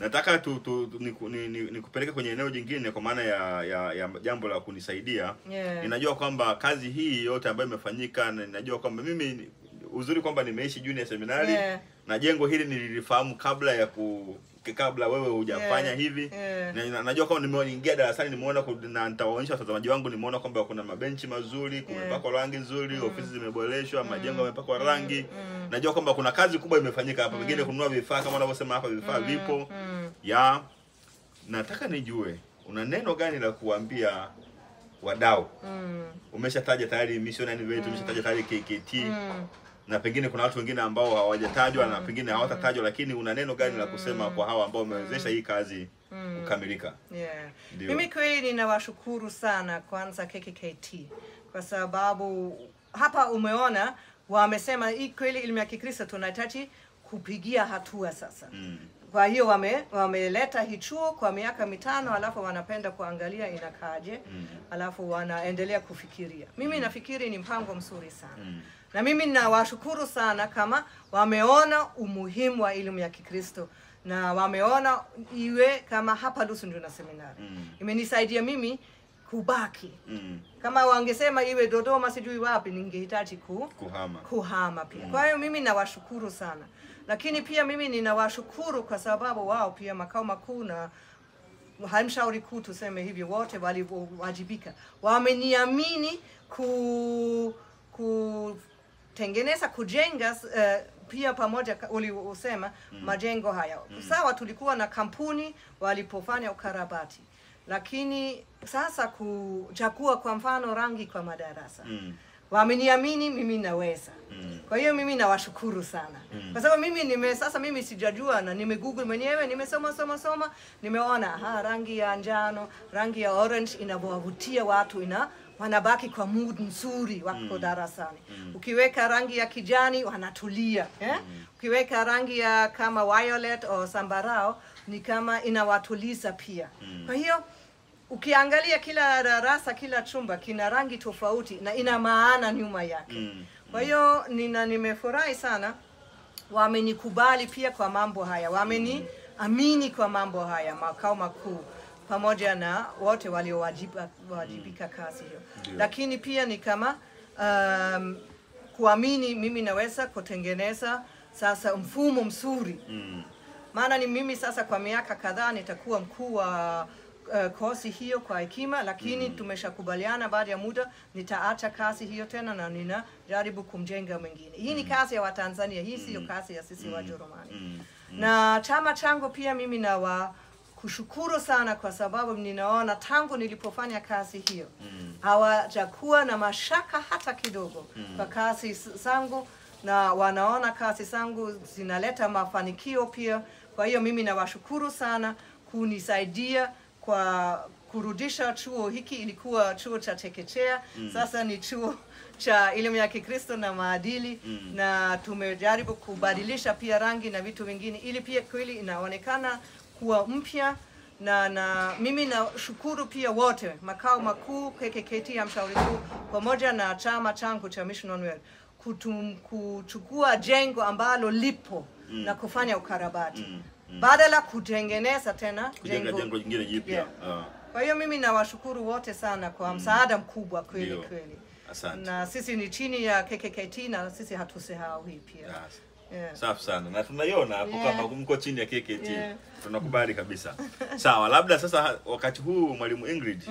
Nataka nikupeleke kwenye eneo jingine kwa maana ya jambo la kunisaidia. Ninajua kwamba kazi hii yote ambayo imefanyika, na ninajua kwamba mimi uzuri kwamba nimeishi junior seminari, na jengo hili nililifahamu kabla wewe hujafanya hivi. Na najua kwamba nimeingia darasani, nimeona na nitawaonyesha watazamaji wangu, nimeona kwamba kuna mabenchi mazuri, kumepakwa rangi nzuri, ofisi zimeboreshwa, majengo yamepakwa rangi. Najua kwamba kuna kazi kubwa imefanyika hapa. Pengine kununua vifaa kama unavyosema hapa, vifaa vipo. Nataka nijue una neno gani la kuambia wadau? Umeshataja tayari missionary wetu, umeshataja tayari KKT. Na pengine kuna watu wengine ambao hawajatajwa na pengine hawatatajwa, lakini una neno gani la kusema kwa hawa ambao wamewezesha hii kazi kukamilika? Mimi kweli ninawashukuru sana kwanza KKKT, kwa sababu hapa umeona wamesema hii kweli elimu ya Kikristo tunahitaji kupigia hatua sasa. Kwa hiyo wameleta hii chuo kwa miaka 5, alafu wanapenda kuangalia inakaje, alafu wanaendelea kufikiria. Mimi nafikiri ni mpango mzuri sana. Na mimi ninawashukuru sana kama wameona umuhimu wa elimu ya Kikristo, na wameona iwe kama hapa Lusu ndio na seminari. Imenisaidia mimi kubaki. Kama wangesema iwe Dodoma sijui wapi, ningehitaji kuhama pia. Kwa hiyo mimi nawashukuru sana. Lakini pia mimi ninawashukuru kwa sababu wao pia makao makuu na halmashauri kuu tuseme hivyo wote waliwajibika. Wameniamini kutengeneza kujenga pia pamoja uliosema majengo haya. Sawa tulikuwa na kampuni walipofanya ukarabati. Lakini sasa kuchagua kwa mfano rangi kwa madarasa. Wameniamini mimi naweza. Kwa hiyo mimi nawashukuru sana. Kwa sababu mimi sijajua na nimegoogle mwenyewe, nimesoma, nimeona rangi ya njano, rangi ya orange inawavutia watu, wanabaki kwa mood nzuri wako darasani. Ukiweka rangi ya kijani wanatulia, ukiweka rangi ya kama violet au zambarau ni kama inawatuliza pia. Kwa hiyo ukiangalia kila darasa, kila chumba kina rangi tofauti na ina maana nyuma yake. Kwa hiyo nimefurahi sana wamenikubali pia kwa mambo haya. Wameniamini kwa mambo haya makao makuu pamoja na wote waliowajibika kazi hiyo. Lakini pia ni kama kuamini mimi naweza kutengeneza sasa mfumo mzuri. Maana ni mimi sasa kwa miaka kadhaa nitakuwa mkuu wa kosi hiyo kwa hekima, lakini tumeshakubaliana baada ya muda nitaacha kazi hiyo tena na ninajaribu kumjenga mwingine. Hii ni kazi ya Watanzania, hii sio kazi ya sisi wa Jerumani. Na chama changu pia mimi kushukuru sana kwa sababu ninaona tangu nilipofanya kazi hiyo hawajakuwa na mashaka hata kidogo kwa kazi zangu, na wanaona kazi zangu zinaleta mafanikio pia. Kwa hiyo mimi nawashukuru sana kunisaidia kwa kurudisha chuo hiki. Ilikuwa chuo cha chekechea, sasa ni chuo cha elimu ya Kikristo na maadili, na tumejaribu kubadilisha pia rangi na vitu vingine ili pia kweli inaonekana kuwa mpya. Na mimi nashukuru pia wote makao makuu, KKKT halmashauri kuu pamoja na chama changu cha Mission on Wheels kuchukua jengo ambalo lipo na kufanya ukarabati badala kutengeneza tena jengo jingine jipya. Kwa hiyo mimi nawashukuru wote sana kwa msaada mkubwa kweli. Asante. Na sisi ni chini ya KKKT na sisi hatusahau hii pia. Safi sana. Na tunaiona hapo kama mko chini ya KKKT. Tunakubali kabisa. Sawa, labda sasa wakati huu Mwalimu Ingrid,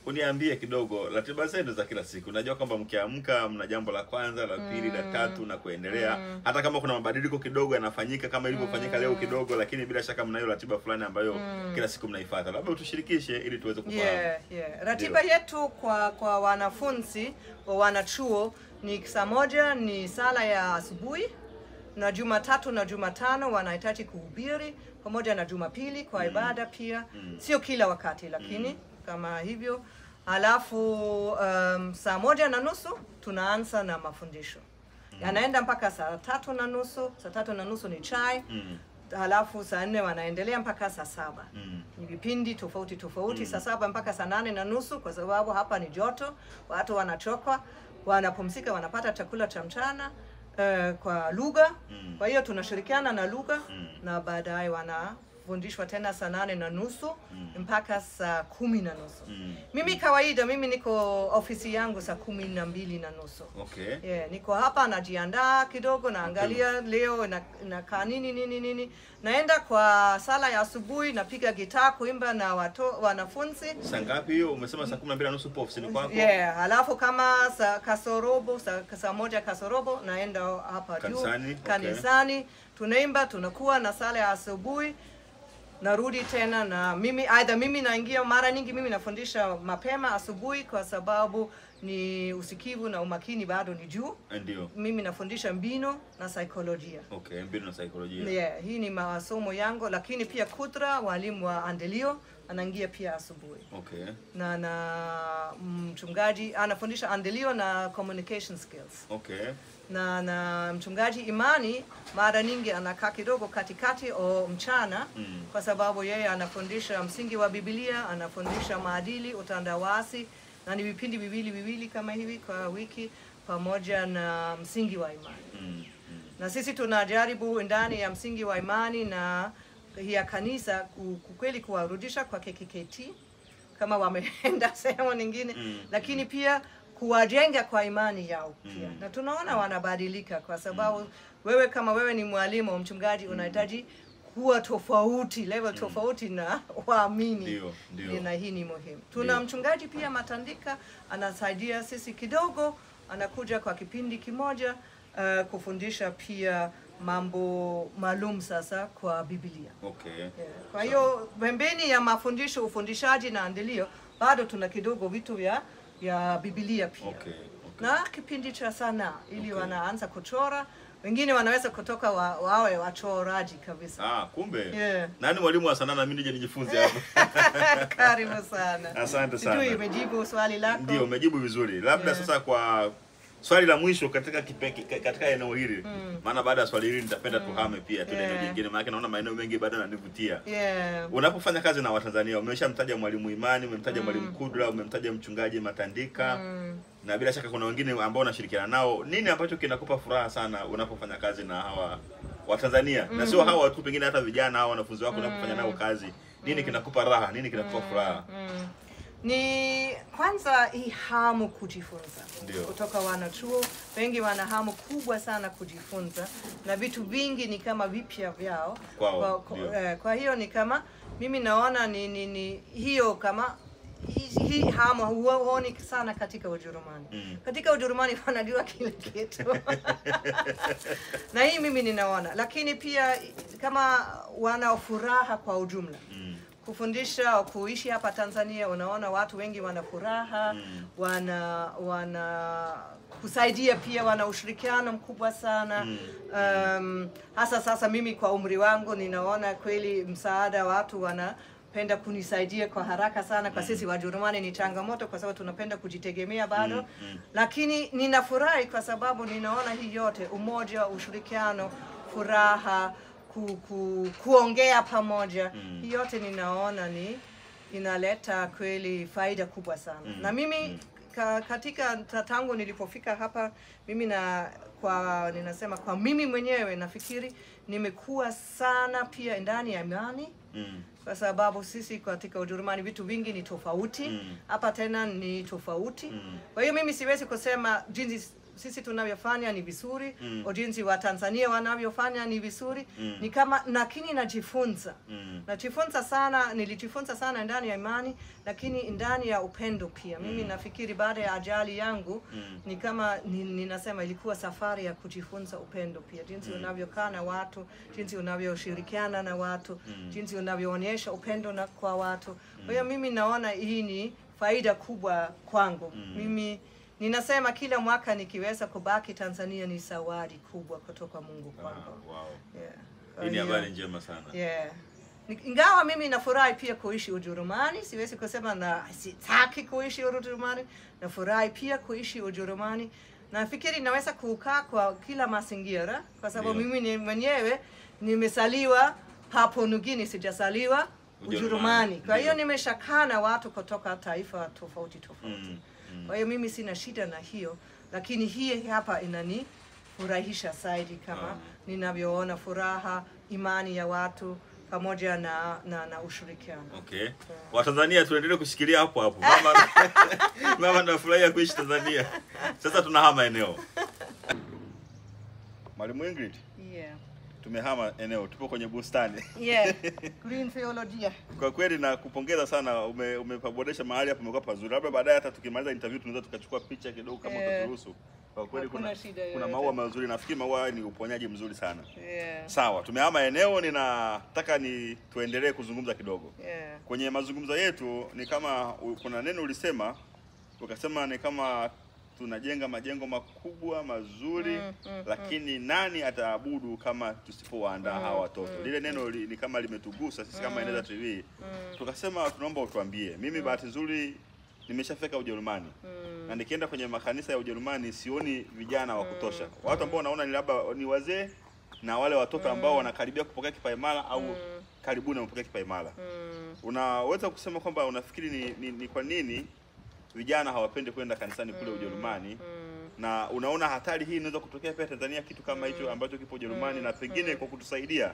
uniambie kidogo ratiba zenu za kila siku. Najua kwamba mkiamka mna jambo la kwanza, la pili, la tatu na kuendelea. Hata kama kuna mabadiliko kidogo yanafanyika kama ilivyofanyika leo kidogo, lakini bila shaka mnayo ratiba fulani ambayo kila siku mnaifuata. Labda utushirikishe ili tuweze kufahamu. Ratiba yetu kwa wanafunzi wa wanachuo ni saa moja ni sala ya asubuhi, na Jumatatu na Jumatano wanahitaji kuhubiri pamoja na Jumapili kwa ibada pia. Sio kila wakati lakini kama hivyo. Alafu saa 1:30 tunaanza na mafundisho. Yanaenda mpaka saa 3:30. Saa 3:30 ni chai. Alafu saa 4 wanaendelea mpaka saa 7. Ni vipindi tofauti. Saa 7 mpaka saa 8:30 kwa sababu hapa ni joto, watu wanachoka, wanapumzika, wanapata chakula cha mchana kwa lugha. Kwa hiyo tunashirikiana na lugha na baadaye wanafundishwa tena saa 8:30 mpaka saa 10:30. Mimi kawaida niko ofisi yangu saa 12:30. Niko hapa najiandaa kidogo, naangalia leo na nini. Naenda kwa sala ya asubuhi, napiga gitaa kuimba na wanafunzi. Saa ngapi hiyo? Umesema saa 12:30 upo ofisini kwako? Halafu kama saa 1 kasorobo naenda hapa juu kanisani. Tunaimba, tunakuwa na sala ya asubuhi. Narudi tena na mimi naingia mara nyingi mimi nafundisha mapema asubuhi kwa sababu ni usikivu na umakini bado ni juu. Ndio. Mimi nafundisha mbinu na saikolojia. Mbinu na saikolojia. Hii ni masomo yangu, lakini pia Kudra walimu wa Andelio anaingia pia asubuhi. Na mchungaji anafundisha Andelio na communication skills. Na mchungaji Imani mara nyingi anakaa kidogo katikati au mchana kwa sababu yeye anafundisha msingi wa Biblia, anafundisha maadili, utandawazi, na ni vipindi viwili kama hivi kwa wiki pamoja na msingi wa imani. Na sisi tunajaribu ndani ya msingi wa imani na ya kanisa kweli kuwarudisha kwa KKKT kama wameenda sehemu nyingine, lakini pia kuwajenga kwa imani yao pia. Na tunaona wanabadilika kwa sababu wewe kama wewe ni mwalimu, mchungaji, unahitaji kuwa tofauti, level tofauti na waamini. Na hii ni muhimu. Tuna mchungaji pia Matandika anasaidia sisi kidogo, anakuja kwa kipindi kimoja kufundisha pia mambo maalum sasa kwa Biblia. Kwa hiyo pembeni ya mafundisho, ufundishaji na andilio, bado tuna kidogo vitu ya Biblia pia. Na kipindi cha sanaa ili wanaanza kuchora. Wengine wanaweza kutoka wawe wachoraji kabisa. Kumbe. Nani mwalimu wa sanaa na mimi nije nijifunze hapa? Karibu sana. Asante sana. Sijui umejibu swali lako? Ndio, umejibu vizuri. Labda sasa kwa swali la mwisho katika eneo hili. Maana baada ya swali hili nitapenda tuhame pia tu eneo jingine, maana naona maeneo mengi bado yananivutia. Unapofanya kazi na Watanzania, umeshamtaja mwalimu Imani, umemtaja mwalimu Kudra, umemtaja mchungaji Matandika. Na bila shaka kuna wengine ambao unashirikiana nao. Nini ambacho kinakupa furaha sana unapofanya kazi na hawa Watanzania? Na sio hawa tu, pengine hata vijana hawa wanafunzi wako unapofanya nao kazi. Nini kinakupa raha? Nini kinakupa furaha? Ni kwanza hii hamu kujifunza. Kutoka wanachuo, wengi wana hamu kubwa sana kujifunza. Na vitu vingi ni kama vipya vyao. Kwa hiyo ni kama, mimi naona ni hiyo kama, hii hamu huoni sana katika Ujerumani. Katika Ujerumani wanajua kila kitu. Na hii mimi ninaona. Lakini pia kama wana furaha kwa ujumla. Kufundisha au kuishi hapa Tanzania, unaona watu wengi wana furaha, wana kusaidia pia, wana ushirikiano mkubwa sana. Hasa sasa mimi kwa umri wangu ninaona kweli msaada, watu wanapenda kunisaidia kwa haraka sana. Kwa sisi Wajerumani ni changamoto kwa sababu tunapenda kujitegemea bado. Lakini ninafurahi kwa sababu ninaona hii yote, umoja, ushirikiano, furaha, kuongea pamoja, hii yote ninaona inaleta kweli faida kubwa sana. Na mimi katika tangu nilipofika hapa, mimi ninasema kwa mimi mwenyewe nafikiri nimekuwa sana pia ndani ya imani. Kwa sababu sisi katika Ujerumani vitu vingi ni tofauti, hapa tena ni tofauti. Kwa hiyo mimi siwezi kusema jinsi sisi tunavyofanya ni vizuri, au jinsi wa Tanzania wanavyofanya ni vizuri. Ni kama, lakini najifunza. Najifunza sana, nilijifunza sana ndani ya imani, lakini ndani ya upendo pia. Mimi nafikiri baada ya ajali yangu, ni kama ninasema ilikuwa safari ya kujifunza upendo pia. Jinsi unavyokaa na watu, jinsi unavyoshirikiana na watu, jinsi unavyoonyesha upendo kwa watu. Kwa hiyo mimi naona hii ni faida kubwa kwangu. Mimi ninasema kila mwaka nikiweza kubaki Tanzania ni zawadi kubwa kutoka Mungu kwangu. Hii ni habari njema sana. Ingawa mimi nafurahi pia kuishi Ujerumani, siwezi kusema na sitaki kuishi Ujerumani, nafurahi pia kuishi Ujerumani. Nafikiri naweza kukaa kwa kila mazingira kwa sababu mimi mwenyewe nimesaliwa Papua New Guinea, sijasaliwa Ujerumani. Kwa hiyo nimeshakaa na watu kutoka taifa tofauti tofauti. Kwa hiyo mimi sina shida na hiyo, lakini hii hapa inanifurahisha zaidi kama ninavyoona furaha, imani ya watu pamoja na ushirikiano. Watanzania tuendelee kushikilia hapo hapo. Mama nafurahia kuishi Tanzania. Sasa tunahama eneo. Mwalimu Ingrid? Tumehama eneo, tupo kwenye bustani. Green Theologia. Kwa kweli na kupongeza sana, umepaboresha mahali hapa, umekuwa pazuri. Labda baadaye hata tukimaliza interview tunaweza tukachukua picha kidogo kama utaruhusu. Kwa kweli kuna maua mazuri, nafikiri maua ni uponyaji mzuri sana. Sawa, tumehama eneo, ninataka tuendelee kuzungumza kidogo. Kwenye mazungumzo yetu ni kama kuna neno ulisema, ukasema ni kama tunajenga majengo makubwa mazuri, lakini nani ataabudu kama tusipowaandaa hawa watoto? Lile neno ni kama limetugusa sisi kama Eneza TV. Tukasema tunaomba utuambie. Mimi bahati nzuri nimeshafika Ujerumani. Na nikienda kwenye makanisa ya Ujerumani sioni vijana wa kutosha. Watu ambao naona ni labda ni wazee na wale watoto ambao wanakaribia kupokea kipaimara au karibuni kupokea kipaimara. Unaweza kusema kwamba unafikiri ni kwa nini vijana hawapendi kwenda kanisani kule Ujerumani? Na unaona hatari hii inaweza kutokea pia Tanzania, kitu kama hicho ambacho kipo Ujerumani, na pengine kwa kutusaidia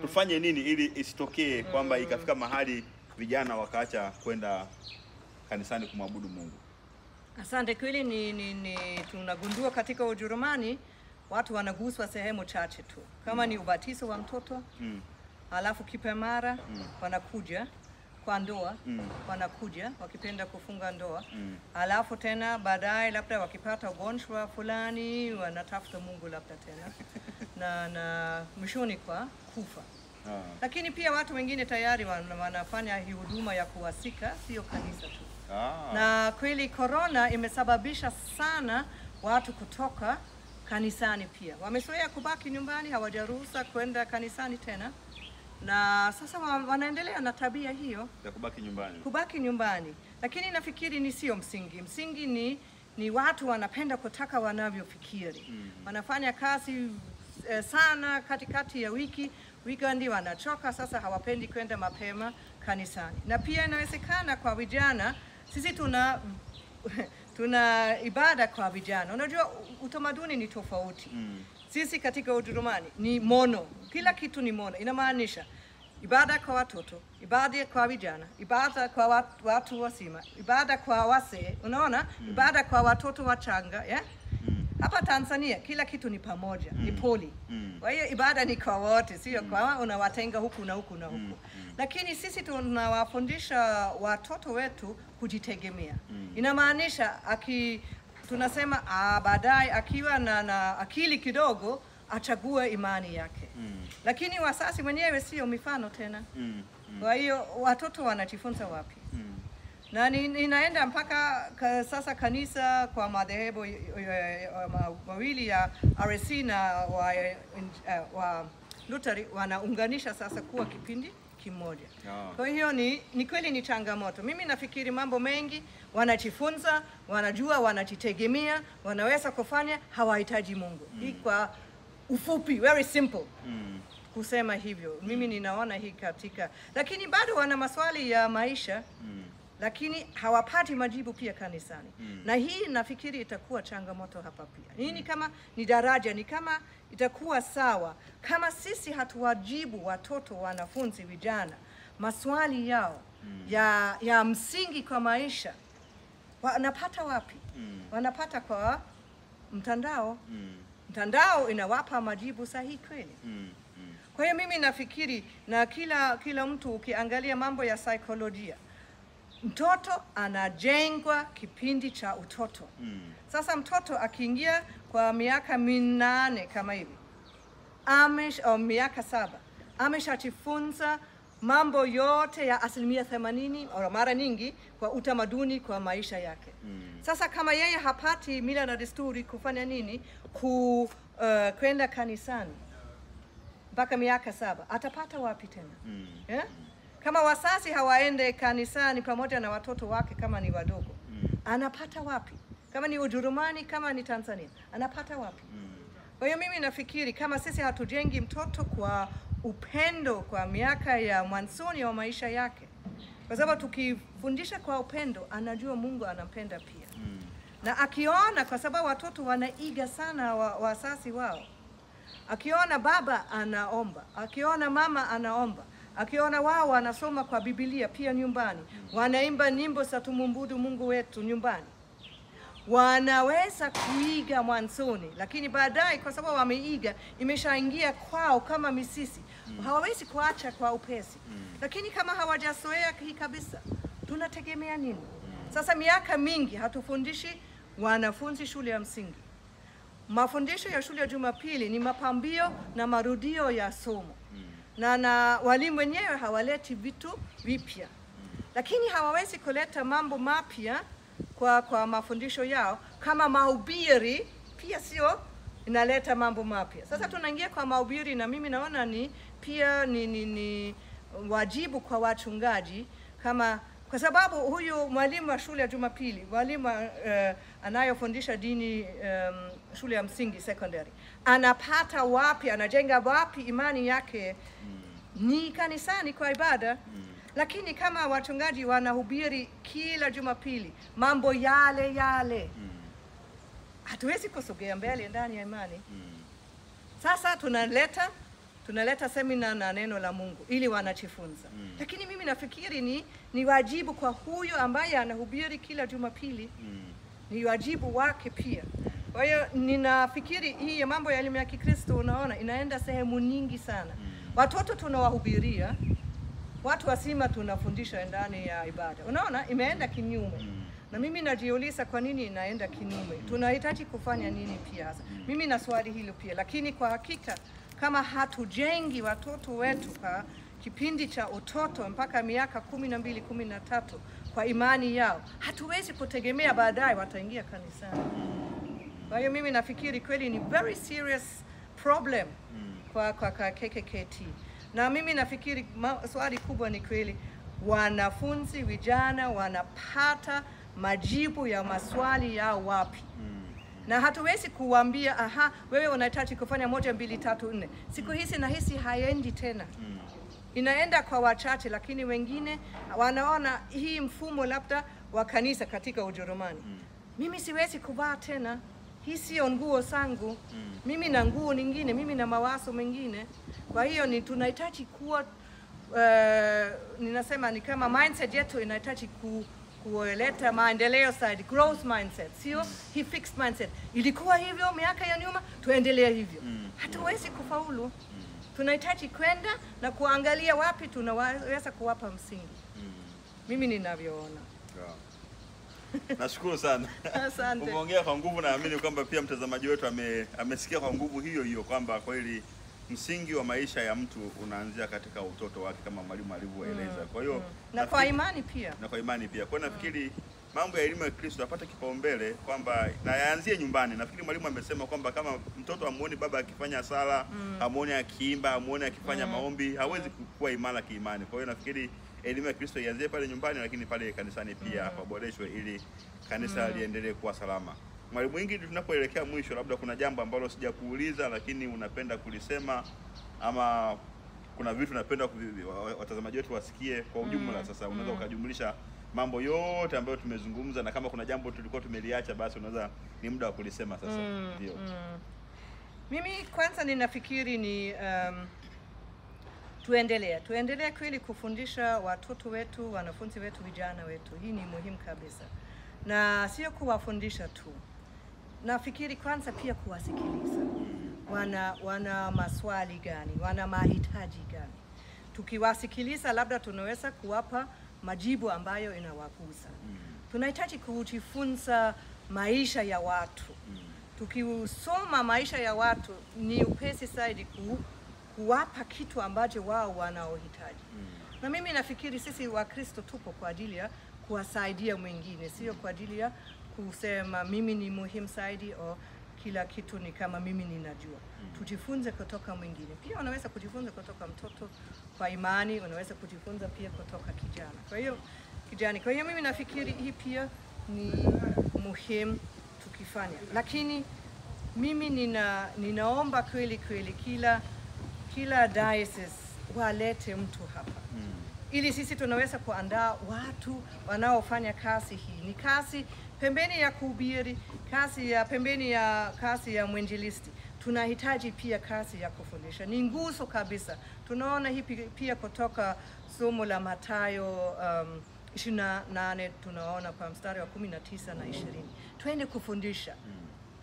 tufanye nini ili isitokee kwamba ikafika mahali vijana wakaacha kwenda kanisani kumwabudu Mungu? Asante. Kweli ni tunagundua katika Ujerumani watu wanaguswa sehemu chache tu. Kama ni ubatizo wa mtoto, alafu kipemara, wanakuja kwa ndoa, wanakuja wakipenda kufunga ndoa. Alafu tena baadaye labda wakipata ugonjwa fulani wanatafuta Mungu labda tena. na mwishoni kwa kufa. Lakini pia watu wengine tayari wanafanya hii huduma ya kuwasika, sio kanisa tu. Na kweli corona imesababisha sana watu kutoka kanisani pia. Wamezoea kubaki nyumbani, hawajaruhusa kwenda kanisani tena. Na sasa wanaendelea na tabia hiyo ya kubaki nyumbani. Lakini nafikiri ni sio msingi. Msingi ni watu wanapenda kutaka wanavyofikiri. Wanafanya kazi sana katikati ya wiki, weekendi wanachoka, sasa hawapendi kwenda mapema kanisani. Na pia inawezekana kwa vijana, sisi tuna ibada kwa vijana. Unajua utamaduni ni tofauti. Sisi katika Ujerumani ni mono. Kila kitu ni mono. Inamaanisha ibada kwa watoto, ibada kwa vijana, ibada kwa watu wazima, ibada kwa wazee, unaona? Ibada kwa watoto wachanga, yeah? Hapa Tanzania kila kitu ni pamoja, ni poli. Kwa hiyo ibada ni kwa wote, sio kwa unawatenga huku na huku na huku. Lakini sisi tunawafundisha watoto wetu kujitegemea. Inamaanisha tunasema baadaye akiwa na akili kidogo achague imani yake. Lakini wazazi wenyewe sio mifano tena. Kwa hiyo watoto wanajifunza wapi? Na ninaenda mpaka sasa kanisa kwa madhehebu mawili ya RSC na wa Lutheri wanaunganisha sasa kuwa kipindi kimoja. Kwa hiyo ni kweli ni changamoto. Mimi nafikiri mambo mengi wanajifunza, wanajua, wanajitegemea, wanaweza kufanya, hawahitaji Mungu. Hii kwa ufupi, very simple. Kusema hivyo. Mimi ninaona hii katika. Lakini bado wana maswali ya maisha. Lakini hawapati majibu pia kanisani. Na hii nafikiri itakuwa changamoto hapa pia. Hii ni kama ni daraja, ni kama itakuwa sawa. Kama sisi hatuwajibu watoto, wanafunzi, vijana maswali yao ya msingi kwa maisha, wanapata wapi? Wanapata kwa mtandao. Mtandao inawapa majibu sahihi kweli. Kwa hiyo mimi nafikiri na kila mtu ukiangalia mambo ya saikolojia, mtoto anajengwa kipindi cha utoto. Sasa mtoto akiingia kwa miaka 8 kama hivi, au miaka 7, ameshajifunza mambo yote ya 80% au mara nyingi kwa utamaduni kwa maisha yake. Sasa kama yeye hapati mila na desturi kufanya nini? Kwenda kanisani mpaka miaka 7, atapata wapi tena? Yeah? Kama wazazi hawaende kanisani pamoja na watoto wake kama ni wadogo, anapata wapi? Kama ni Ujerumani, kama ni Tanzania, anapata wapi? Kwa hiyo mimi nafikiri kama sisi hatujengi mtoto kwa upendo kwa miaka ya mwanzoni wa maisha yake, kwa sababu tukifundisha kwa upendo, anajua Mungu anampenda pia. Na akiona, kwa sababu watoto wanaiga sana wazazi wao, akiona baba anaomba, akiona mama anaomba, akiona wao wanasoma kwa Biblia pia nyumbani, wanaimba nyimbo za tumwabudu Mungu wetu nyumbani, wanaweza kuiga mwanzoni. Lakini baadaye kwa sababu wameiga, imeshaingia kwao kama misisi, hawawezi kuacha kwa upesi. Lakini kama hawajazoea hii kabisa, tunategemea nini? Sasa miaka mingi hatufundishi wanafunzi shule ya msingi. Mafundisho ya shule ya Jumapili ni mapambio na marudio ya somo. Na walimu wenyewe hawaleti vitu vipya. Lakini hawawezi kuleta mambo mapya kwa mafundisho yao. Kama mahubiri pia sio inaleta mambo mapya. Sasa tunaingia kwa mahubiri, na mimi naona ni wajibu kwa wachungaji, kwa sababu huyu mwalimu wa shule ya Jumapili, mwalimu anayofundisha dini shule ya msingi secondary, anapata wapi, anajenga wapi imani yake? Ni kanisani kwa ibada. Lakini kama wachungaji wanahubiri kila Jumapili mambo yale, hatuwezi kusogea mbele ndani ya imani. Sasa tunaleta semina na neno la Mungu ili wanajifunza. Lakini mimi nafikiri ni wajibu kwa huyo ambaye anahubiri kila Jumapili. Ni wajibu wake pia. Kwa hiyo ninafikiri hii mambo ya elimu ya Kikristo unaona inaenda sehemu nyingi sana. Watoto tunawahubiria, watu wazima tunafundisha ndani ya ibada. Unaona imeenda kinyume. Na mimi najiuliza kwa nini inaenda kinyume. Tunahitaji kufanya nini pia hasa. Mimi na swali hilo pia, lakini kwa hakika kama hatujengi watoto wetu kwa kipindi cha utoto mpaka miaka 12, 13 kwa imani yao, hatuwezi kutegemea baadaye wataingia kanisani. Kwa hiyo mimi nafikiri kweli ni very serious problem kwa KKKT. Na mimi nafikiri swali kubwa ni kweli wanafunzi vijana wanapata majibu ya maswali yao wapi? Na hatuwezi kuambia wewe unahitaji kufanya 1, 2, 3, 4. Siku hizi na hisi haendi tena. Inaenda kwa wachache, lakini wengine wanaona hii mfumo labda wa kanisa katika Ujerumani. Mimi siwezi kuvaa tena. Hii sio nguo zangu. Mimi na nguo nyingine, mimi na mawazo mengine. Kwa hiyo tunahitaji kuwa ninasema ni kama mindset yetu inahitaji kuleta maendeleo zaidi, growth mindset, sio hii fixed mindset. Ilikuwa hivyo miaka ya nyuma, tuendelee hivyo. Hatuwezi kufaulu. Tunahitaji kwenda na kuangalia wapi tunaweza kuwapa msingi. Mimi ninavyoona. Nashukuru sana. Asante. Umeongea kwa nguvu, naamini kwamba pia mtazamaji wetu amesikia kwa nguvu hiyo kwamba kweli msingi wa maisha ya mtu unaanzia katika utoto wake kama mwalimu alivyoeleza. Kwa hiyo na kwa imani pia. Kwa hiyo nafikiri mambo ya elimu ya Kristo yapata kipaumbele kwamba na yaanzie nyumbani. Nafikiri mwalimu amesema kwamba kama mtoto amuone baba akifanya sala, amuone akiimba, amuone akifanya maombi, hawezi kuwa imara kiimani. Kwa hiyo nafikiri elimu ya Kristo ianzie pale nyumbani, lakini pale kanisani pia paboreshwe ili kanisa liendelee kuwa salama. Mwalimu Ingrid, tunapoelekea mwisho, labda kuna jambo ambalo sijakuuliza lakini unapenda kulisema, ama kuna vitu unapenda watazamaji wetu wasikie kwa ujumla? Sasa unaweza ukajumlisha mambo yote ambayo tumezungumza, na kama kuna jambo tulikuwa tumeliacha basi unaweza, ni muda wa kulisema sasa. Ndio. Mimi kwanza ninafikiri ni tuendelee kweli kufundisha watoto wetu, wanafunzi wetu, vijana wetu. Hii ni muhimu kabisa. Na sio kuwafundisha tu. Nafikiri kwanza pia kuwasikiliza. Wana maswali gani? Wana mahitaji gani? Tukiwasikiliza labda tunaweza kuwapa majibu ambayo inawagusa. Tunahitaji kujifunza maisha ya watu. Tukisoma maisha ya watu ni upesi zaidi kuwapa kitu ambacho wao wanaohitaji. Na mimi nafikiri sisi Wakristo tupo kwa ajili ya kuwasaidia mwingine, sio kwa ajili ya kusema mimi ni muhimu zaidi au kila kitu ni kama mimi ninajua. Tujifunze kutoka mwingine. Pia unaweza kujifunza kutoka mtoto kwa imani, unaweza kujifunza pia kutoka kijana. Kwa hiyo mimi nafikiri hii pia ni muhimu tukifanya. Lakini mimi ninaomba kweli kila diocese walete mtu hapa. Ili sisi tunaweza kuandaa watu wanaofanya kazi hii. Ni kazi pembeni ya kuhubiri, pembeni ya kazi ya mwinjilisti. Tunahitaji pia kazi ya kufundisha. Ni nguzo kabisa. Tunaona hii pia kutoka somo la Mathayo 28, tunaona kwa mstari wa 19 na 20. Twende kufundisha.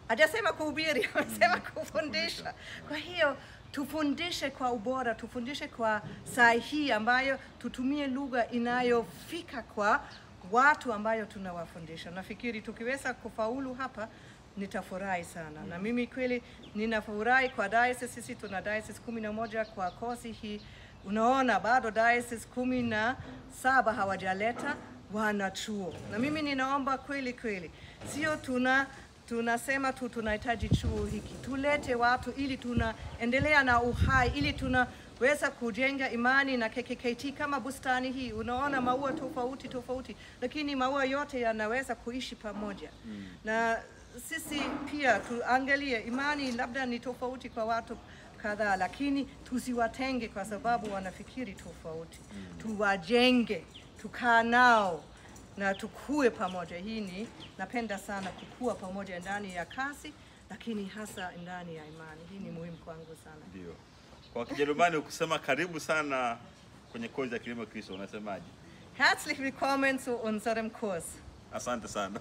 Hajasema kuhubiri, amesema kufundisha. Kwa hiyo tufundishe kwa ubora, tufundishe kwa sahihi ambayo tutumie lugha inayofika kwa watu ambayo tunawafundisha. Nafikiri tukiweza kufaulu hapa nitafurahi sana. Na mimi kweli ninafurahi kwa diocese. Sisi tuna diocese 11 kwa kozi hii. Unaona bado diocese 17 hawajaleta wanachuo. Na mimi ninaomba kweli sio tunasema tu tunahitaji chuo hiki. Tulete watu ili tunaendelea na uhai, ili tunaweza kujenga imani na KKKT kama bustani hii. Unaona maua tofauti, lakini maua yote yanaweza kuishi pamoja. Na sisi pia tuangalie imani labda ni tofauti kwa watu kadhaa, lakini tusiwatenge kwa sababu wanafikiri tofauti. Tuwajenge, tukaa nao na tukue pamoja. Napenda sana kukua pamoja ndani ya kazi, lakini hasa ndani ya imani. Hii ni muhimu kwangu sana. Ndio. Kwa Kijerumani ukisema karibu sana kwenye kozi ya kilimo Kristo unasemaje? Herzlich willkommen zu unserem Kurs. Asante sana.